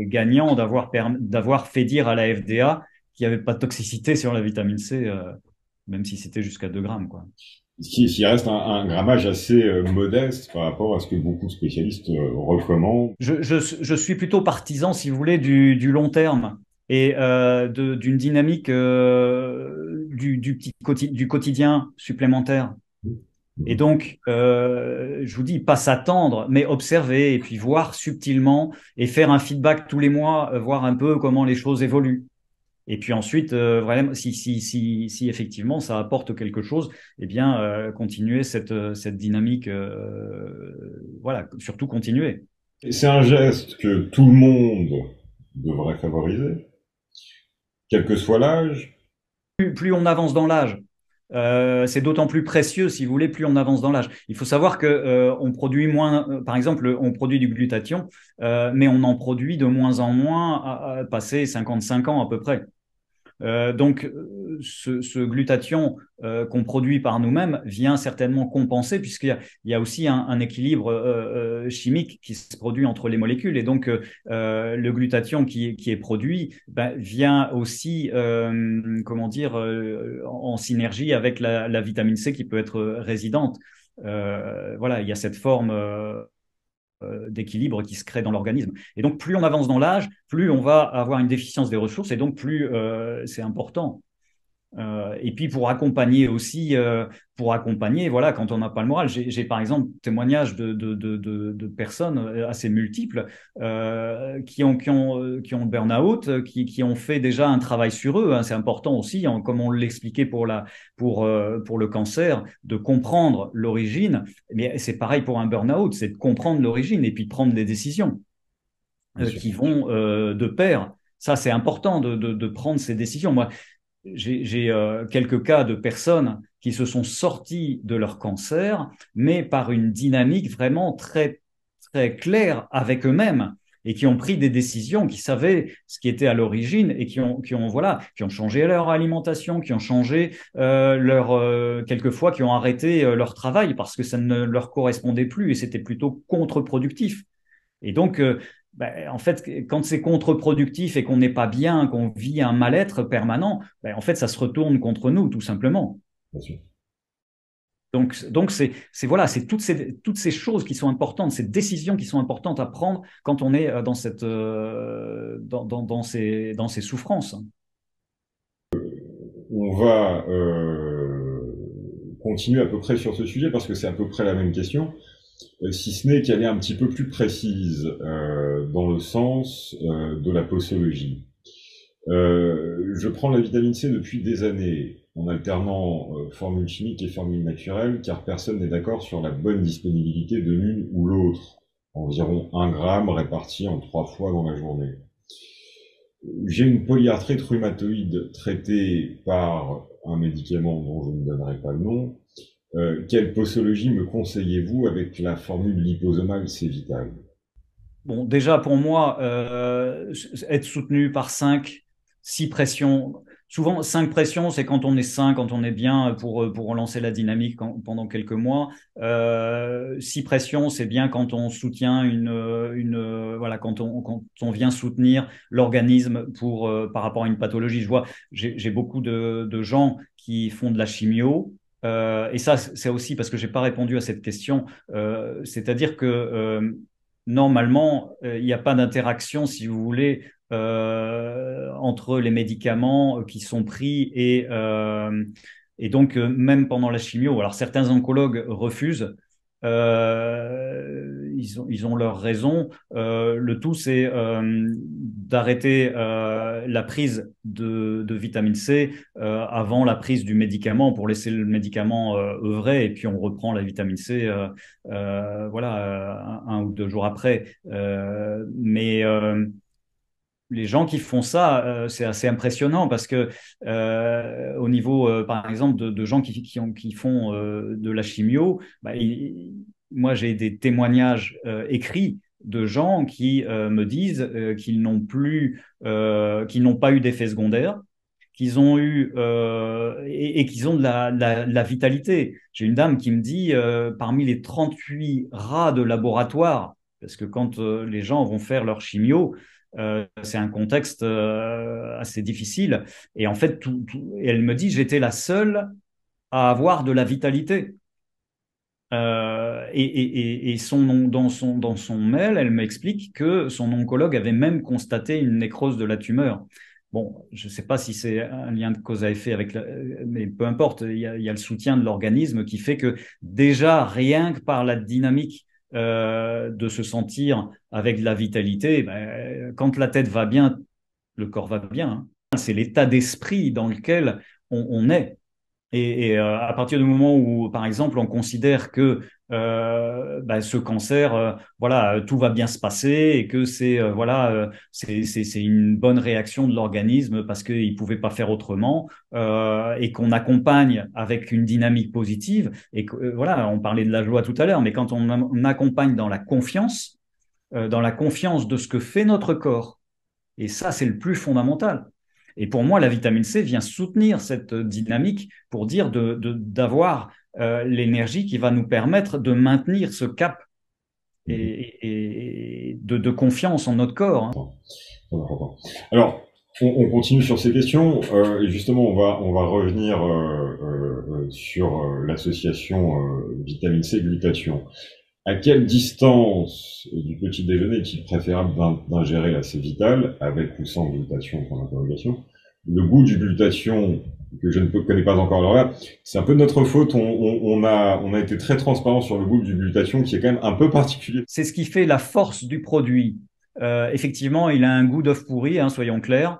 gagnant d'avoir fait dire à la FDA qu'il n'y avait pas de toxicité sur la vitamine C, même si c'était jusqu'à 2 grammes, quoi. Ce qui reste un grammage assez modeste par rapport à ce que beaucoup de spécialistes recommandent. Je suis plutôt partisan, si vous voulez, du long terme et d'une dynamique du quotidien supplémentaire. Et donc, je vous dis, pas s'attendre, mais observer et puis voir subtilement et faire un feedback tous les mois, voir un peu comment les choses évoluent. Et puis ensuite, vraiment, si effectivement ça apporte quelque chose, eh bien, continuer cette dynamique, voilà, surtout continuer. Et c'est un geste que tout le monde devrait favoriser, quel que soit l'âge. Plus on avance dans l'âge, c'est d'autant plus précieux, si vous voulez, plus on avance dans l'âge. Il faut savoir que on produit moins, par exemple, on produit du glutathion, mais on en produit de moins en moins à passer 55 ans à peu près. Donc, ce glutathion qu'on produit par nous-mêmes vient certainement compenser, puisqu'il y a aussi un équilibre chimique qui se produit entre les molécules. Et donc, le glutathion qui est produit ben, vient aussi, comment dire, en synergie avec la vitamine C qui peut être résidente. Voilà, il y a cette forme d'équilibre qui se crée dans l'organisme. Et donc, plus on avance dans l'âge, plus on va avoir une déficience des ressources et donc plus c'est important. Et puis pour accompagner, voilà, quand on n'a pas le moral, j'ai par exemple témoignages de personnes assez multiples qui ont le burn-out, qui ont fait déjà un travail sur eux. Hein, c'est important aussi, hein, comme on l'expliquait pour le cancer, de comprendre l'origine. Mais c'est pareil pour un burn-out, c'est de comprendre l'origine et puis de prendre des décisions qui vont de pair. Ça, c'est important de prendre ces décisions. Moi, j'ai quelques cas de personnes qui se sont sorties de leur cancer, mais par une dynamique vraiment très, très claire avec eux-mêmes et qui ont pris des décisions, qui savaient ce qui était à l'origine et voilà, qui ont changé leur alimentation, qui ont changé quelquefois, qui ont arrêté leur travail parce que ça ne leur correspondait plus et c'était plutôt contre-productif. Et donc, ben, en fait, quand c'est contre-productif et qu'on n'est pas bien, qu'on vit un mal-être permanent, ben, en fait, ça se retourne contre nous, tout simplement. Bien sûr. Donc voilà, c'est toutes ces choses qui sont importantes, ces décisions qui sont importantes à prendre quand on est dans ces souffrances. On va continuer à peu près sur ce sujet parce que c'est à peu près la même question, si ce n'est qu'elle est un petit peu plus précise dans le sens de la posologie. Je prends la vitamine C depuis des années en alternant formule chimique et formule naturelle car personne n'est d'accord sur la bonne disponibilité de l'une ou l'autre. Environ 1 gramme réparti en 3 fois dans la journée. J'ai une polyarthrite rhumatoïde traitée par un médicament dont je ne donnerai pas le nom. Quelle posologie me conseillez-vous avec la formule liposomale C Vital? Bon, déjà pour moi, être soutenu par 6 pressions. Souvent, 5 pressions, c'est quand on est sain, quand on est bien pour relancer la dynamique pendant quelques mois. 6 pressions, c'est bien quand on soutient voilà, quand on vient soutenir l'organisme par rapport à une pathologie. J'ai beaucoup de gens qui font de la chimio. Et ça, c'est aussi parce que j'ai pas répondu à cette question. C'est-à-dire que normalement, il n'y a pas d'interaction, si vous voulez, entre les médicaments qui sont pris et donc même pendant la chimio. Alors certains oncologues refusent ils ont leurs raisons. Le tout, c'est d'arrêter la prise de vitamine C avant la prise du médicament pour laisser le médicament œuvrer et puis on reprend la vitamine C voilà, un ou deux jours après. Mais les gens qui font ça, c'est assez impressionnant parce que au niveau, par exemple, de gens qui font de la chimio, bah, moi j'ai des témoignages écrits de gens qui me disent qu'ils n'ont pas eu d'effets secondaires, qu'ils ont eu et qu'ils ont de la vitalité. J'ai une dame qui me dit parmi les 38 rats de laboratoire, parce que quand les gens vont faire leur chimio, c'est un contexte assez difficile. Et en fait, et elle me dit, j'étais la seule à avoir de la vitalité. Et dans son mail, elle m'explique que son oncologue avait même constaté une nécrose de la tumeur. Bon, je ne sais pas si c'est un lien de cause à effet avec mais peu importe, il y a le soutien de l'organisme qui fait que déjà, rien que par la dynamique de se sentir avec de la vitalité, ben, quand la tête va bien, le corps va bien, hein. C'est l'état d'esprit dans lequel on est. Et à partir du moment où, par exemple, on considère que bah, ce cancer, voilà, tout va bien se passer et que c'est voilà, c'est une bonne réaction de l'organisme parce qu'il pouvait pas faire autrement et qu'on accompagne avec une dynamique positive et que, voilà, on parlait de la joie tout à l'heure, mais quand on accompagne dans la confiance de ce que fait notre corps, et ça, c'est le plus fondamental. Et pour moi, la vitamine C vient soutenir cette dynamique pour dire d'avoir l'énergie qui va nous permettre de maintenir ce cap et de confiance en notre corps, hein. Alors, on continue sur ces questions et justement, on va revenir sur l'association vitamine C glutathion. À quelle distance du petit déjeuner est-il préférable d'ingérer la C-Vital, avec ou sans glutathion, pour l'interrogation? Le goût du glutathion, que je ne connais pas encore, alors là, c'est un peu de notre faute, on a été très transparent sur le goût du glutathion, qui est quand même un peu particulier. C'est ce qui fait la force du produit. Effectivement, il a un goût d'œuf pourri, hein, soyons clairs.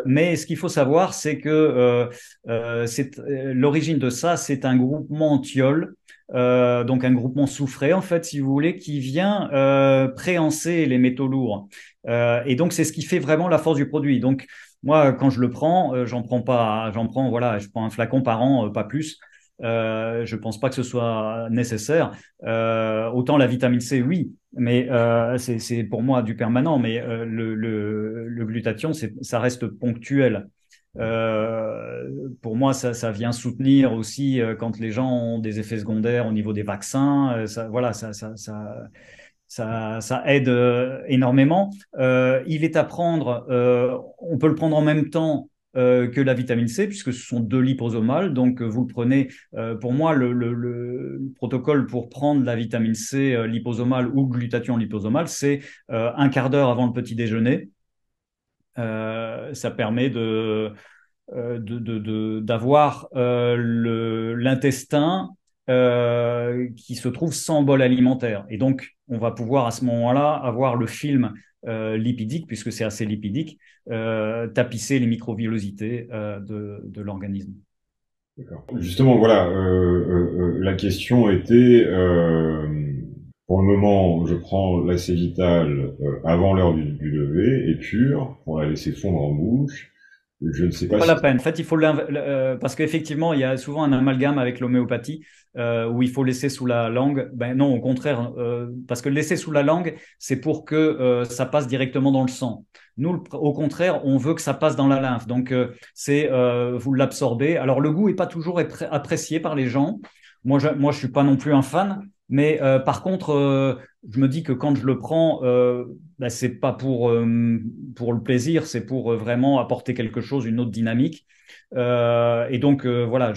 Mais ce qu'il faut savoir, c'est que l'origine de ça, c'est un groupement thiol, donc un groupement soufré, en fait, si vous voulez, qui vient préhenser les métaux lourds. Et donc, c'est ce qui fait vraiment la force du produit. Donc, moi, quand je le prends, j'en prends, voilà, je prends un flacon par an, pas plus. Je pense pas que ce soit nécessaire. Autant la vitamine C, oui, mais c'est pour moi du permanent. Mais le glutathion, ça reste ponctuel. Pour moi, ça vient soutenir aussi quand les gens ont des effets secondaires au niveau des vaccins. Voilà, ça aide énormément. Il est à prendre, on peut le prendre en même temps que la vitamine C, puisque ce sont deux liposomales. Donc, vous le prenez. Pour moi, le protocole pour prendre la vitamine C liposomale ou glutathion liposomale, c'est un quart d'heure avant le petit déjeuner. Ça permet d'avoir l'intestin qui se trouve sans bol alimentaire. Et donc, on va pouvoir à ce moment-là avoir le film lipidique, puisque c'est assez lipidique, tapisser les microvillosités de l'organisme. Justement, voilà, la question était, pour le moment, je prends la C-Vital avant l'heure du lever, et pure, pour la laisser fondre en bouche. Je ne sais pas Pas si... la peine. En fait, il faut parce qu'effectivement, il y a souvent un amalgame avec l'homéopathie où il faut laisser sous la langue. Ben non, au contraire, parce que laisser sous la langue, c'est pour que ça passe directement dans le sang. Nous, au contraire, on veut que ça passe dans la lymphe. Donc, vous l'absorbez. Alors, le goût est pas toujours apprécié par les gens. Je suis pas non plus un fan. Mais par contre, je me dis que quand je le prends, ben, c'est pas pour le plaisir, c'est pour vraiment apporter quelque chose, une autre dynamique. Et donc, voilà,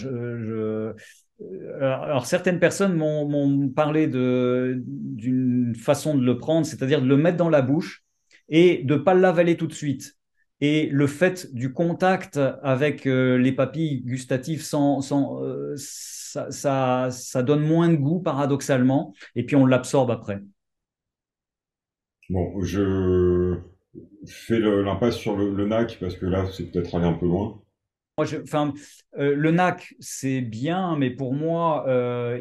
alors certaines personnes m'ont parlé d'une façon de le prendre, c'est-à-dire de le mettre dans la bouche et de pas l'avaler tout de suite. Et le fait du contact avec les papilles gustatives ça donne moins de goût paradoxalement, et puis on l'absorbe après. Bon, je fais l'impasse sur le NAC parce que là, c'est peut-être aller un peu loin. Enfin, le NAC, c'est bien, mais pour moi,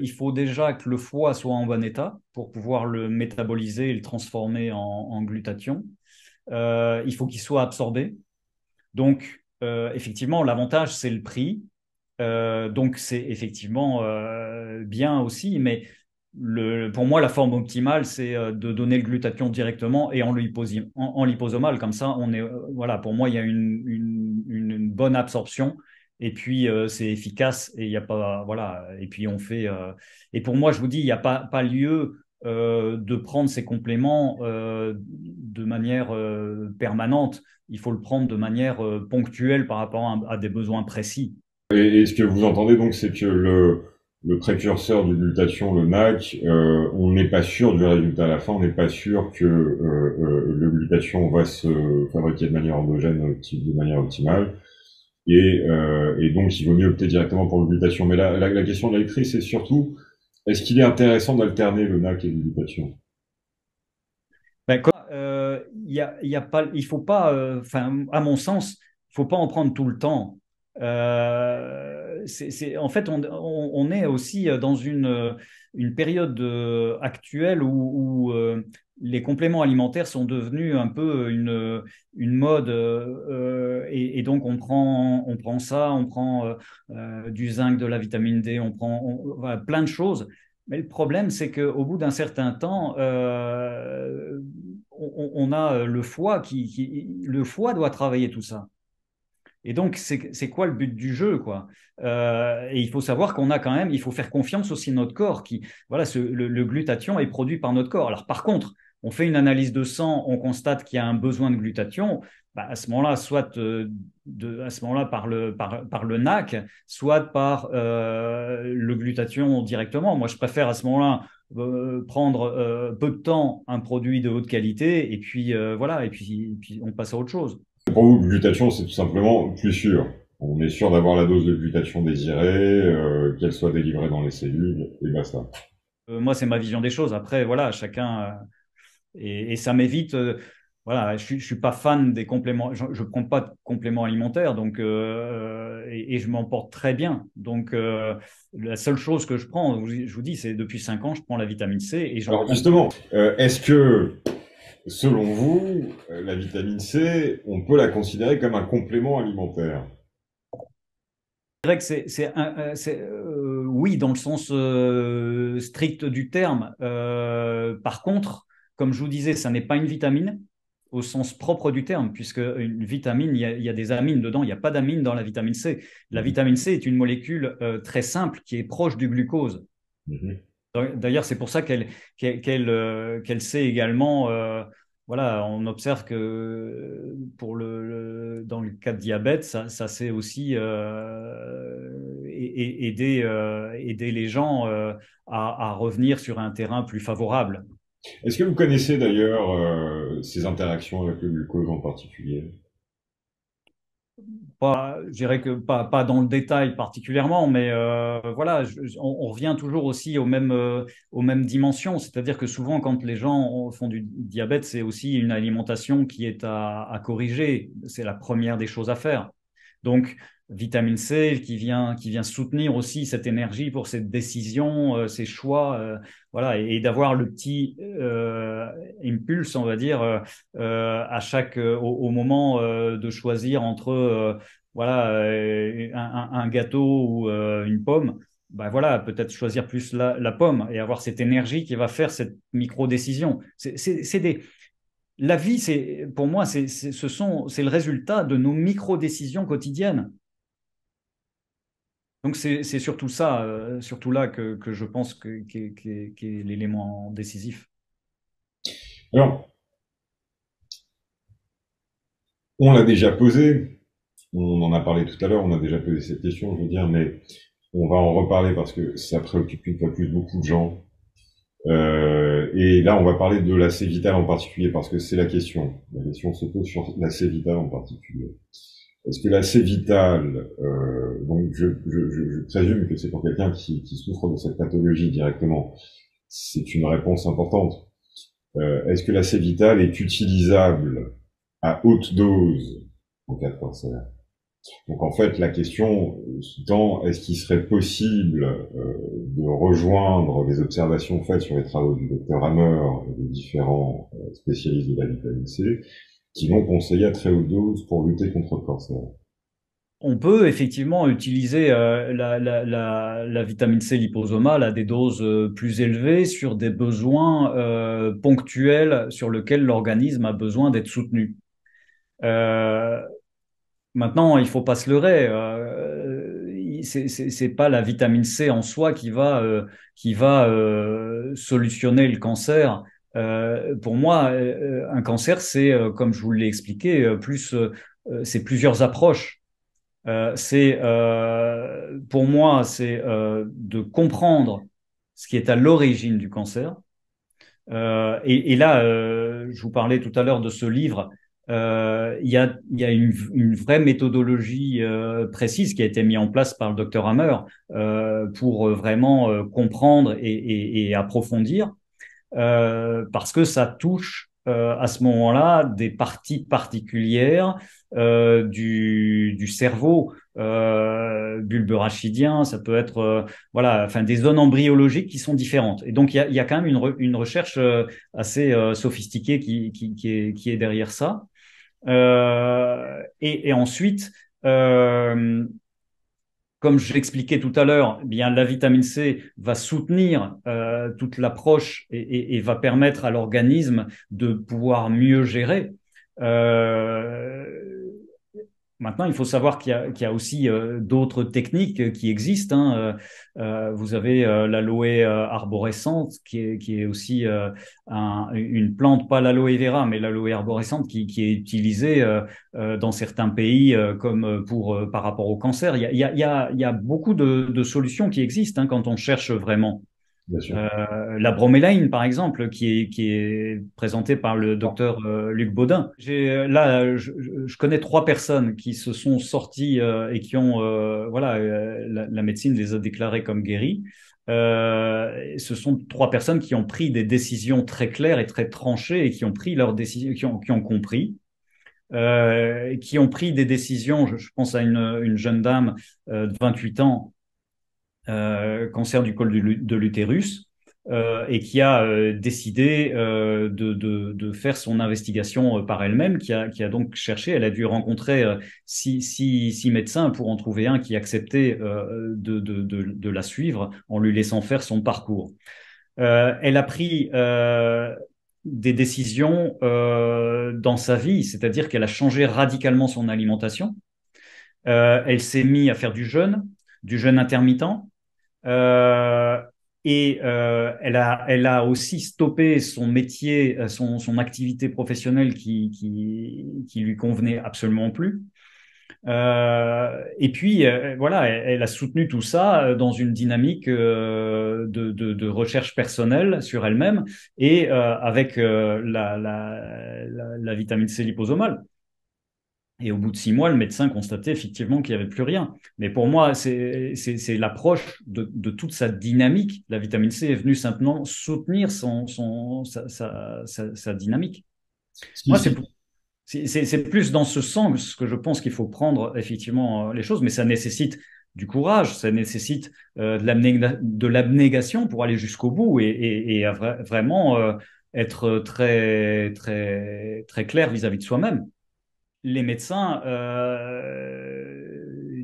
il faut déjà que le foie soit en bon état pour pouvoir le métaboliser et le transformer en glutathion. Il faut qu'il soit absorbé. Donc, effectivement, l'avantage, c'est le prix. Donc, c'est effectivement bien aussi, mais pour moi, la forme optimale, c'est de donner le glutathion directement et en liposomal. Comme ça, voilà, pour moi, il y a une bonne absorption. Et puis, c'est efficace et il y a pas, voilà. Et puis, et pour moi, je vous dis, il n'y a pas lieu de prendre ces compléments de manière permanente. Il faut le prendre de manière ponctuelle par rapport à des besoins précis. Et ce que vous entendez donc, c'est que le précurseur du glutathion, le NAC, on n'est pas sûr du résultat à la fin, on n'est pas sûr que le glutathion va se fabriquer de manière endogène, de manière optimale. Et donc, il vaut mieux opter directement pour le glutathion. Mais la question de la lectrice, c'est surtout, est-ce qu'il est intéressant d'alterner le NAC et le glutathion? Ben, il y a pas, il faut pas, enfin, à mon sens, il faut pas en prendre tout le temps. En fait, on est aussi dans une période actuelle où les compléments alimentaires sont devenus un peu une mode et donc on prend ça, on prend du zinc, de la vitamine D, voilà, plein de choses. Mais le problème, c'est qu'au bout d'un certain temps, on a le foie le foie doit travailler tout ça. Et donc, c'est quoi le but du jeu, quoi? Et il faut savoir qu'on a quand même, il faut faire confiance aussi à notre corps, voilà, le glutathion est produit par notre corps. Alors, par contre, on fait une analyse de sang, on constate qu'il y a un besoin de glutathion. Bah, à ce moment-là, soit à ce moment-là par le NAC, soit par le glutathion directement. Moi, je préfère à ce moment-là prendre peu de temps un produit de haute qualité et puis voilà, et puis on passe à autre chose. Pour vous, le glutathion, c'est tout simplement plus sûr. On est sûr d'avoir la dose de glutathion désirée, qu'elle soit délivrée dans les cellules, et basta. Moi, c'est ma vision des choses. Après, voilà, chacun. Et ça m'évite. Voilà, je suis pas fan des compléments. Je prends pas de compléments alimentaires, donc et je m'en porte très bien. Donc la seule chose que je prends, je vous dis, c'est depuis 5 ans, je prends la vitamine C et j'en Alors prends. justement, est-ce que, selon vous, la vitamine C, on peut la considérer comme un complément alimentaire? Je dirais que oui, dans le sens strict du terme. Par contre, comme je vous disais, ça n'est pas une vitamine au sens propre du terme, puisque une vitamine, il y a des amines dedans, il n'y a pas d'amines dans la vitamine C. La Mhm, vitamine C est une molécule très simple qui est proche du glucose. mhm. D'ailleurs, c'est pour ça qu'elle sait également, voilà, on observe que dans le cas de diabète, ça sait aussi aider les gens à revenir sur un terrain plus favorable. Est-ce que vous connaissez d'ailleurs ces interactions avec le glucose en particulier? Je dirais que pas dans le détail particulièrement, mais voilà, on revient toujours aussi aux mêmes dimensions. C'est-à-dire que souvent, quand les gens font du diabète, c'est aussi une alimentation qui est à corriger. C'est la première des choses à faire. Donc, vitamine C qui vient soutenir aussi cette énergie pour cette décision, ces choix, voilà, et d'avoir le petit impulse, on va dire, au moment de choisir entre voilà, un gâteau ou une pomme, bah voilà, peut-être choisir plus la pomme et avoir cette énergie qui va faire cette micro-décision. La vie, pour moi, c'est le résultat de nos micro-décisions quotidiennes. Donc c'est surtout ça, surtout là que je pense qu'est l'élément décisif. Alors, on l'a déjà posé, on en a parlé tout à l'heure, on a déjà posé cette question, je veux dire, mais on va en reparler parce que ça préoccupe une fois plus beaucoup de gens. Et là, on va parler de la C vitale en particulier parce que c'est la question. La question se pose sur la C vitale en particulier. Est-ce que la C vitale, donc je présume que c'est pour quelqu'un qui souffre de cette pathologie directement, c'est une réponse importante. Est-ce que la C vitale est utilisable à haute dose en cas de cancer? Donc en fait, la question sous-tend, est-ce qu'il serait possible de rejoindre les observations faites sur les travaux du docteur Hammer et de différents spécialistes de la vitamine C qui vont conseiller à très haute dose pour lutter contre le cancer? On peut effectivement utiliser la vitamine C liposomale à des doses plus élevées sur des besoins ponctuels sur lesquels l'organisme a besoin d'être soutenu. Euh, Maintenant, il faut pas se leurrer. C'est pas la vitamine C en soi qui va solutionner le cancer. Pour moi, un cancer, c'est, comme je vous l'ai expliqué, c'est plusieurs approches. Pour moi, c'est de comprendre ce qui est à l'origine du cancer. Et là, je vous parlais tout à l'heure de ce livre. Il y a une vraie méthodologie précise qui a été mise en place par le docteur Hammer pour vraiment comprendre et approfondir parce que ça touche à ce moment-là des parties particulières du cerveau bulbe rachidien, ça peut être voilà, enfin des zones embryologiques qui sont différentes. Et donc il y a quand même une recherche assez sophistiquée qui est derrière ça. Et ensuite, comme je l'expliquais tout à l'heure, eh bien la vitamine C va soutenir toute l'approche et va permettre à l'organisme de pouvoir mieux gérer. Euh, Maintenant, il faut savoir qu'il y a aussi d'autres techniques qui existent, hein. Vous avez l'aloe arborescente, qui est aussi une plante, pas l'aloe vera, mais l'aloe arborescente, qui est utilisée dans certains pays comme par rapport au cancer. Il y a beaucoup de solutions qui existent hein, quand on cherche vraiment. Bien sûr. La broméline, par exemple, qui est présentée par le docteur Luc Baudin. Je connais trois personnes qui se sont sorties et qui ont, voilà, la médecine les a déclarées comme guéries. Ce sont trois personnes qui ont pris des décisions très claires et très tranchées et qui ont pris leurs décisions, qui ont compris. Qui ont pris des décisions, je pense à une jeune dame de 28 ans cancer du col de l'utérus, et qui a décidé de faire son investigation par elle-même, qui a donc cherché, elle a dû rencontrer six médecins pour en trouver un qui acceptait de la suivre en lui laissant faire son parcours. Elle a pris des décisions dans sa vie, c'est-à-dire qu'elle a changé radicalement son alimentation. Elle s'est mise à faire du jeûne intermittent. Euh, Elle a aussi stoppé son métier, son activité professionnelle qui lui convenait absolument plus. Et puis, voilà, elle a soutenu tout ça dans une dynamique de recherche personnelle sur elle-même et avec la vitamine C liposomale. Et au bout de 6 mois, le médecin constatait effectivement qu'il n'y avait plus rien. Mais pour moi, c'est l'approche de toute sa dynamique. La vitamine C est venue simplement soutenir sa dynamique. Ce qui, Moi, ce qui- c'est plus dans ce sens que je pense qu'il faut prendre effectivement les choses, mais ça nécessite du courage, ça nécessite de l'abnégation pour aller jusqu'au bout et vraiment être très clair vis-à-vis de soi-même. Les médecins,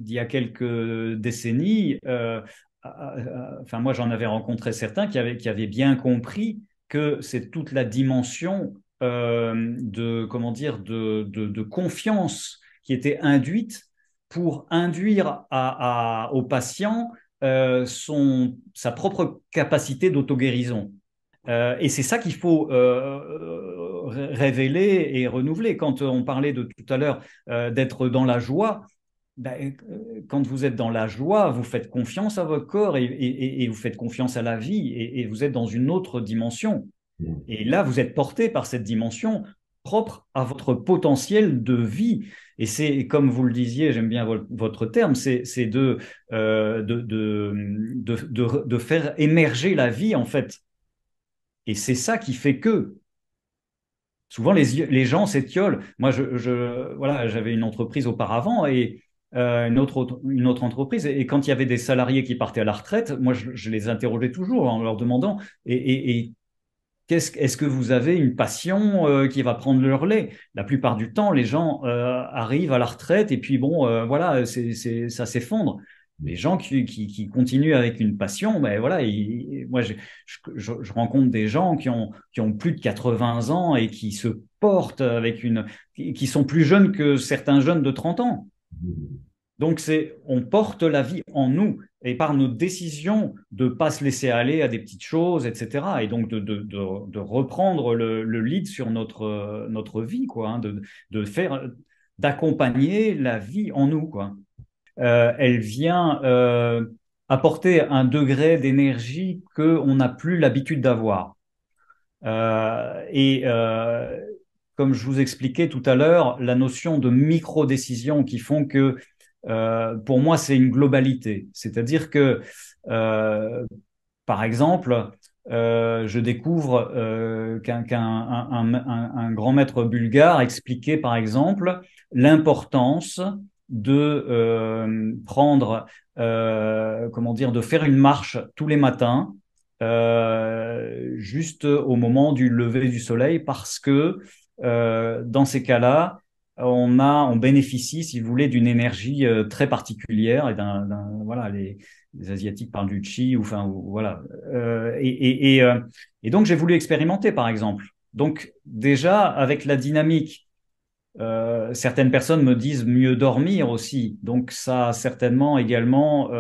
d'il y a quelques décennies, enfin moi j'en avais rencontré certains qui avaient bien compris que c'est toute la dimension de comment dire de confiance qui était induite pour induire au patient sa propre capacité d'auto-guérison. Et c'est ça qu'il faut révéler et renouveler. Quand on parlait de tout à l'heure d'être dans la joie, quand vous êtes dans la joie, vous faites confiance à votre corps et vous faites confiance à la vie et vous êtes dans une autre dimension. Mm. Et là, vous êtes porté par cette dimension propre à votre potentiel de vie. Et c'est, comme vous le disiez, j'aime bien votre terme, c'est de faire émerger la vie, en fait. Et c'est ça qui fait que souvent les gens s'étiolent. Moi, voilà, j'avais une entreprise auparavant et une autre entreprise. Et quand il y avait des salariés qui partaient à la retraite, moi, je les interrogeais toujours en leur demandant et est-ce que vous avez une passion qui va prendre le relais? La plupart du temps, les gens arrivent à la retraite et puis bon, voilà, ça s'effondre. Les gens qui continuent avec une passion, ben voilà, moi je rencontre des gens qui ont plus de 80 ans et qui se portent avec qui sont plus jeunes que certains jeunes de 30 ans. Donc, on porte la vie en nous et par nos décisions de ne pas se laisser aller à des petites choses, etc. Et donc de reprendre le lead sur notre vie, quoi, hein, d'accompagner la vie en nous, quoi. Elle vient apporter un degré d'énergie qu'on n'a plus l'habitude d'avoir. Et comme je vous expliquais tout à l'heure, la notion de micro-décisions qui font que, pour moi, c'est une globalité. C'est-à-dire que, euh, par exemple, je découvre un grand maître bulgare expliquait, par exemple, l'importance de prendre, comment dire, de faire une marche tous les matins, juste au moment du lever du soleil, parce que dans ces cas-là, on bénéficie, si vous voulez, d'une énergie très particulière et voilà, les Asiatiques parlent du chi, ou enfin, voilà. Et donc, j'ai voulu expérimenter, par exemple. Donc, déjà, avec la dynamique, certaines personnes me disent mieux dormir aussi. Donc, ça a certainement également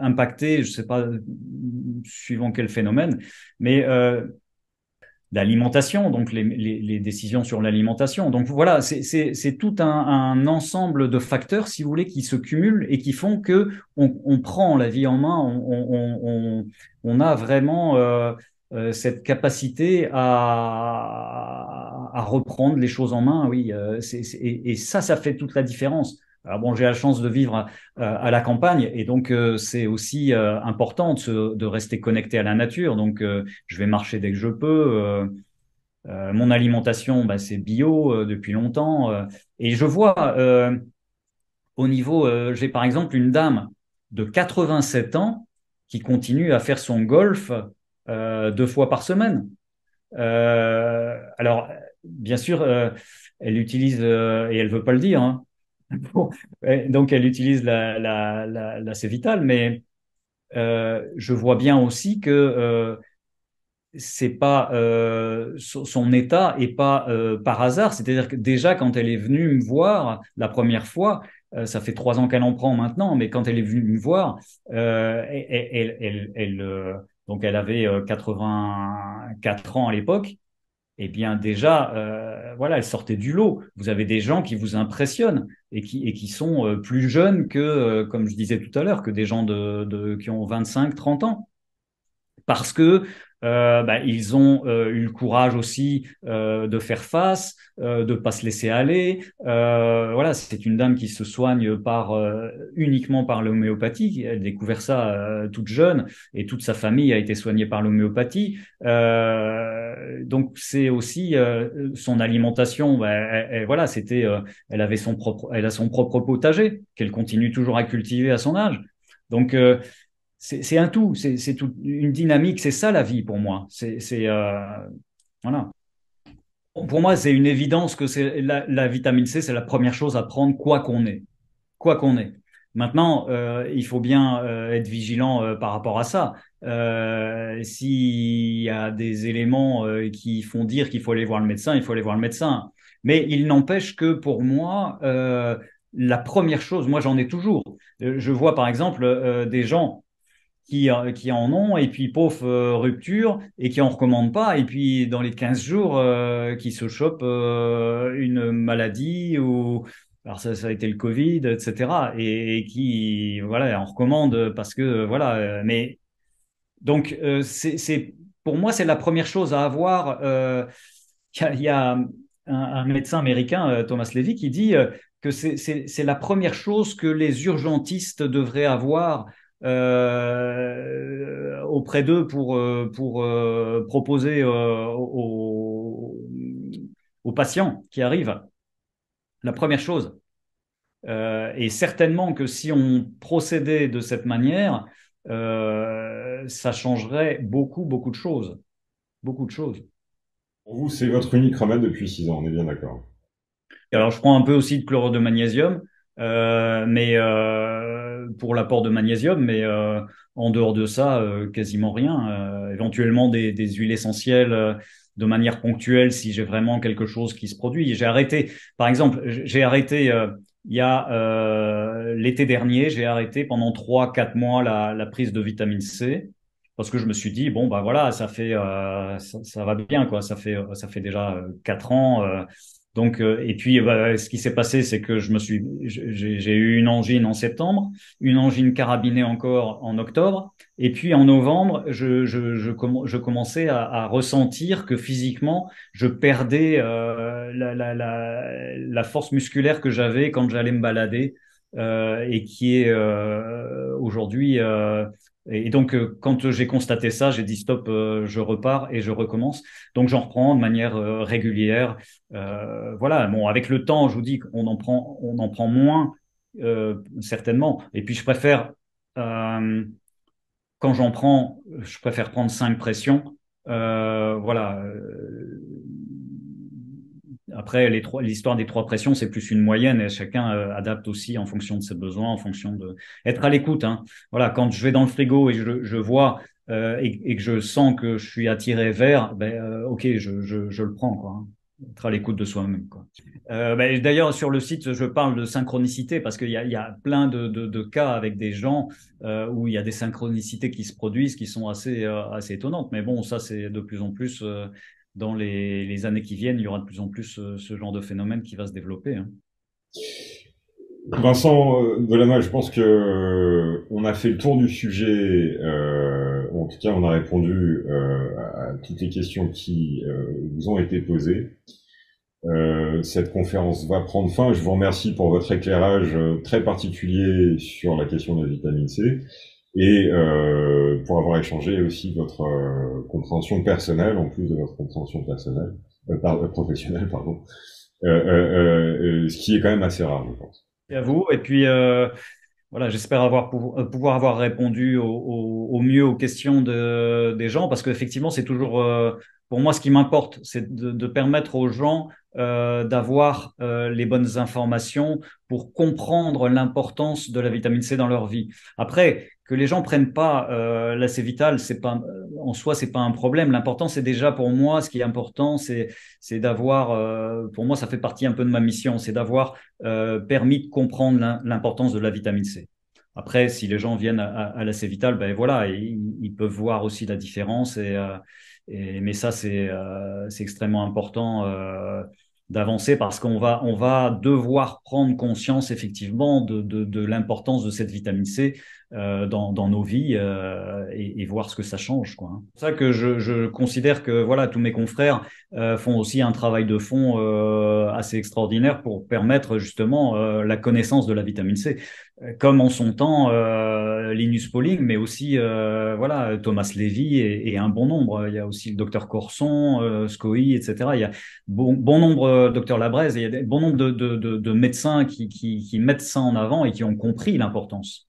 impacté, je ne sais pas, suivant quel phénomène, mais l'alimentation, donc les décisions sur l'alimentation. Donc voilà, c'est tout un ensemble de facteurs, si vous voulez, qui se cumulent et qui font que on prend la vie en main, on a vraiment cette capacité à reprendre les choses en main, oui. Et ça fait toute la différence. Alors bon, j'ai la chance de vivre à la campagne et donc c'est aussi important de rester connecté à la nature. Donc je vais marcher dès que je peux. Mon alimentation, bah, c'est bio depuis longtemps. Et je vois au niveau, j'ai par exemple une dame de 87 ans qui continue à faire son golf 2 fois par semaine. Alors, bien sûr, elle utilise, et elle veut pas le dire, hein. Bon, donc elle utilise la C-Vital, mais je vois bien aussi que c'est pas son état est pas par hasard. C'est-à-dire que déjà quand elle est venue me voir la première fois, ça fait 3 ans qu'elle en prend maintenant, mais quand elle est venue me voir, donc elle avait 84 ans à l'époque. Eh bien déjà, voilà, elle sortait du lot. Vous avez des gens qui vous impressionnent et qui sont plus jeunes que, comme je disais tout à l'heure, que des gens qui ont 25, 30 ans parce que ils ont eu le courage aussi de faire face, de pas se laisser aller. Voilà, c'est une dame qui se soigne uniquement par l'homéopathie. Elle a découvert ça toute jeune et toute sa famille a été soignée par l'homéopathie. Donc c'est aussi son alimentation. Voilà, elle a son propre potager qu'elle continue toujours à cultiver à son âge. Donc c'est un tout, c'est toute une dynamique, c'est ça la vie pour moi. Voilà. Pour moi, c'est une évidence que c'est la vitamine C, c'est la première chose à prendre, quoi qu'on ait. Quoi qu'on ait. Maintenant, il faut bien être vigilant par rapport à ça. S'il y a des éléments qui font dire qu'il faut aller voir le médecin, il faut aller voir le médecin. Mais il n'empêche que pour moi, la première chose, moi j'en ai toujours. Je vois par exemple des gens qui en ont, et puis pauvre rupture, et qui en recommandent pas, et puis dans les 15 jours, qui se chopent une maladie, ou alors ça a été le Covid, etc. Et qui, voilà, on recommande parce que, voilà, mais donc, pour moi, c'est la première chose à avoir. Il y a un médecin américain, Thomas Levy, qui dit que c'est la première chose que les urgentistes devraient avoir auprès d'eux pour proposer aux patients qui arrivent. La première chose. Et certainement que si on procédait de cette manière, ça changerait beaucoup, beaucoup de choses. Beaucoup de choses. Pour vous, c'est votre unique remède depuis 6 ans, on est bien d'accord. Et alors, je prends un peu aussi de chlorure de magnésium, mais pour l'apport de magnésium, mais en dehors de ça, quasiment rien. Éventuellement des huiles essentielles de manière ponctuelle si j'ai vraiment quelque chose qui se produit. J'ai arrêté, par exemple, j'ai arrêté il y a l'été dernier, j'ai arrêté pendant 3, 4 mois la prise de vitamine C. Parce que je me suis dit, bon, bah voilà, ça va bien, quoi. Ça fait déjà 4 ans. Donc, et puis, bah, ce qui s'est passé, c'est que j'ai eu une angine en septembre, une angine carabinée encore en octobre, et puis en novembre, je commençais à ressentir que physiquement, je perdais la force musculaire que j'avais quand j'allais me balader, et qui est aujourd'hui. Et donc, quand j'ai constaté ça, j'ai dit stop, je repars et je recommence. Donc, j'en reprends de manière régulière. Voilà, bon, avec le temps, je vous dis on en prend moins, certainement. Et puis, euh, quand j'en prends, je préfère prendre 5 pressions. Voilà. Après, l'histoire des 3 pressions, c'est plus une moyenne et chacun adapte aussi en fonction de ses besoins, en fonction de être à l'écoute, hein. Voilà, quand je vais dans le frigo et je vois et que je sens que je suis attiré vers, ben, ok, je le prends, quoi, hein. Être à l'écoute de soi-même, quoi. Ben, d'ailleurs, sur le site, je parle de synchronicité parce qu'il y a plein de cas avec des gens où il y a des synchronicités qui se produisent qui sont assez étonnantes. Mais bon, ça, c'est de plus en plus, dans les années qui viennent, il y aura de plus en plus ce genre de phénomène qui va se développer, hein. Vincent Delannoy, je pense que on a fait le tour du sujet. En tout cas, on a répondu à toutes les questions qui vous ont été posées. Cette conférence va prendre fin. Je vous remercie pour votre éclairage très particulier sur la question de la vitamine C et pour avoir échangé aussi votre compréhension personnelle en plus de votre compréhension personnelle, professionnelle, pardon. Ce qui est quand même assez rare, je pense. Et à vous. Et puis, voilà, j'espère pouvoir avoir répondu au mieux aux questions des gens, parce qu'effectivement, c'est toujours, pour moi, ce qui m'importe, c'est de permettre aux gens d'avoir les bonnes informations pour comprendre l'importance de la vitamine C dans leur vie. Après, que les gens prennent pas la C Vital, c'est pas en soi, c'est pas un problème. L'important, c'est déjà pour moi, ce qui est important, c'est d'avoir, pour moi, ça fait partie un peu de ma mission, c'est d'avoir permis de comprendre l'importance de la vitamine C. Après, si les gens viennent à la Cévital, ben voilà, ils peuvent voir aussi la différence. Mais ça, c'est extrêmement important d'avancer parce qu'on va devoir prendre conscience effectivement de l'importance de cette vitamine C dans nos vies et voir ce que ça change, quoi, hein. C'est pour ça que je considère que voilà, tous mes confrères font aussi un travail de fond assez extraordinaire pour permettre justement la connaissance de la vitamine C. Comme en son temps Linus Pauling, mais aussi voilà, Thomas Levy et un bon nombre. Il y a aussi le docteur Corson, Scoy, etc. Il y a bon nombre, docteur Labraise, il y a bon nombre de médecins qui mettent ça en avant et qui ont compris l'importance.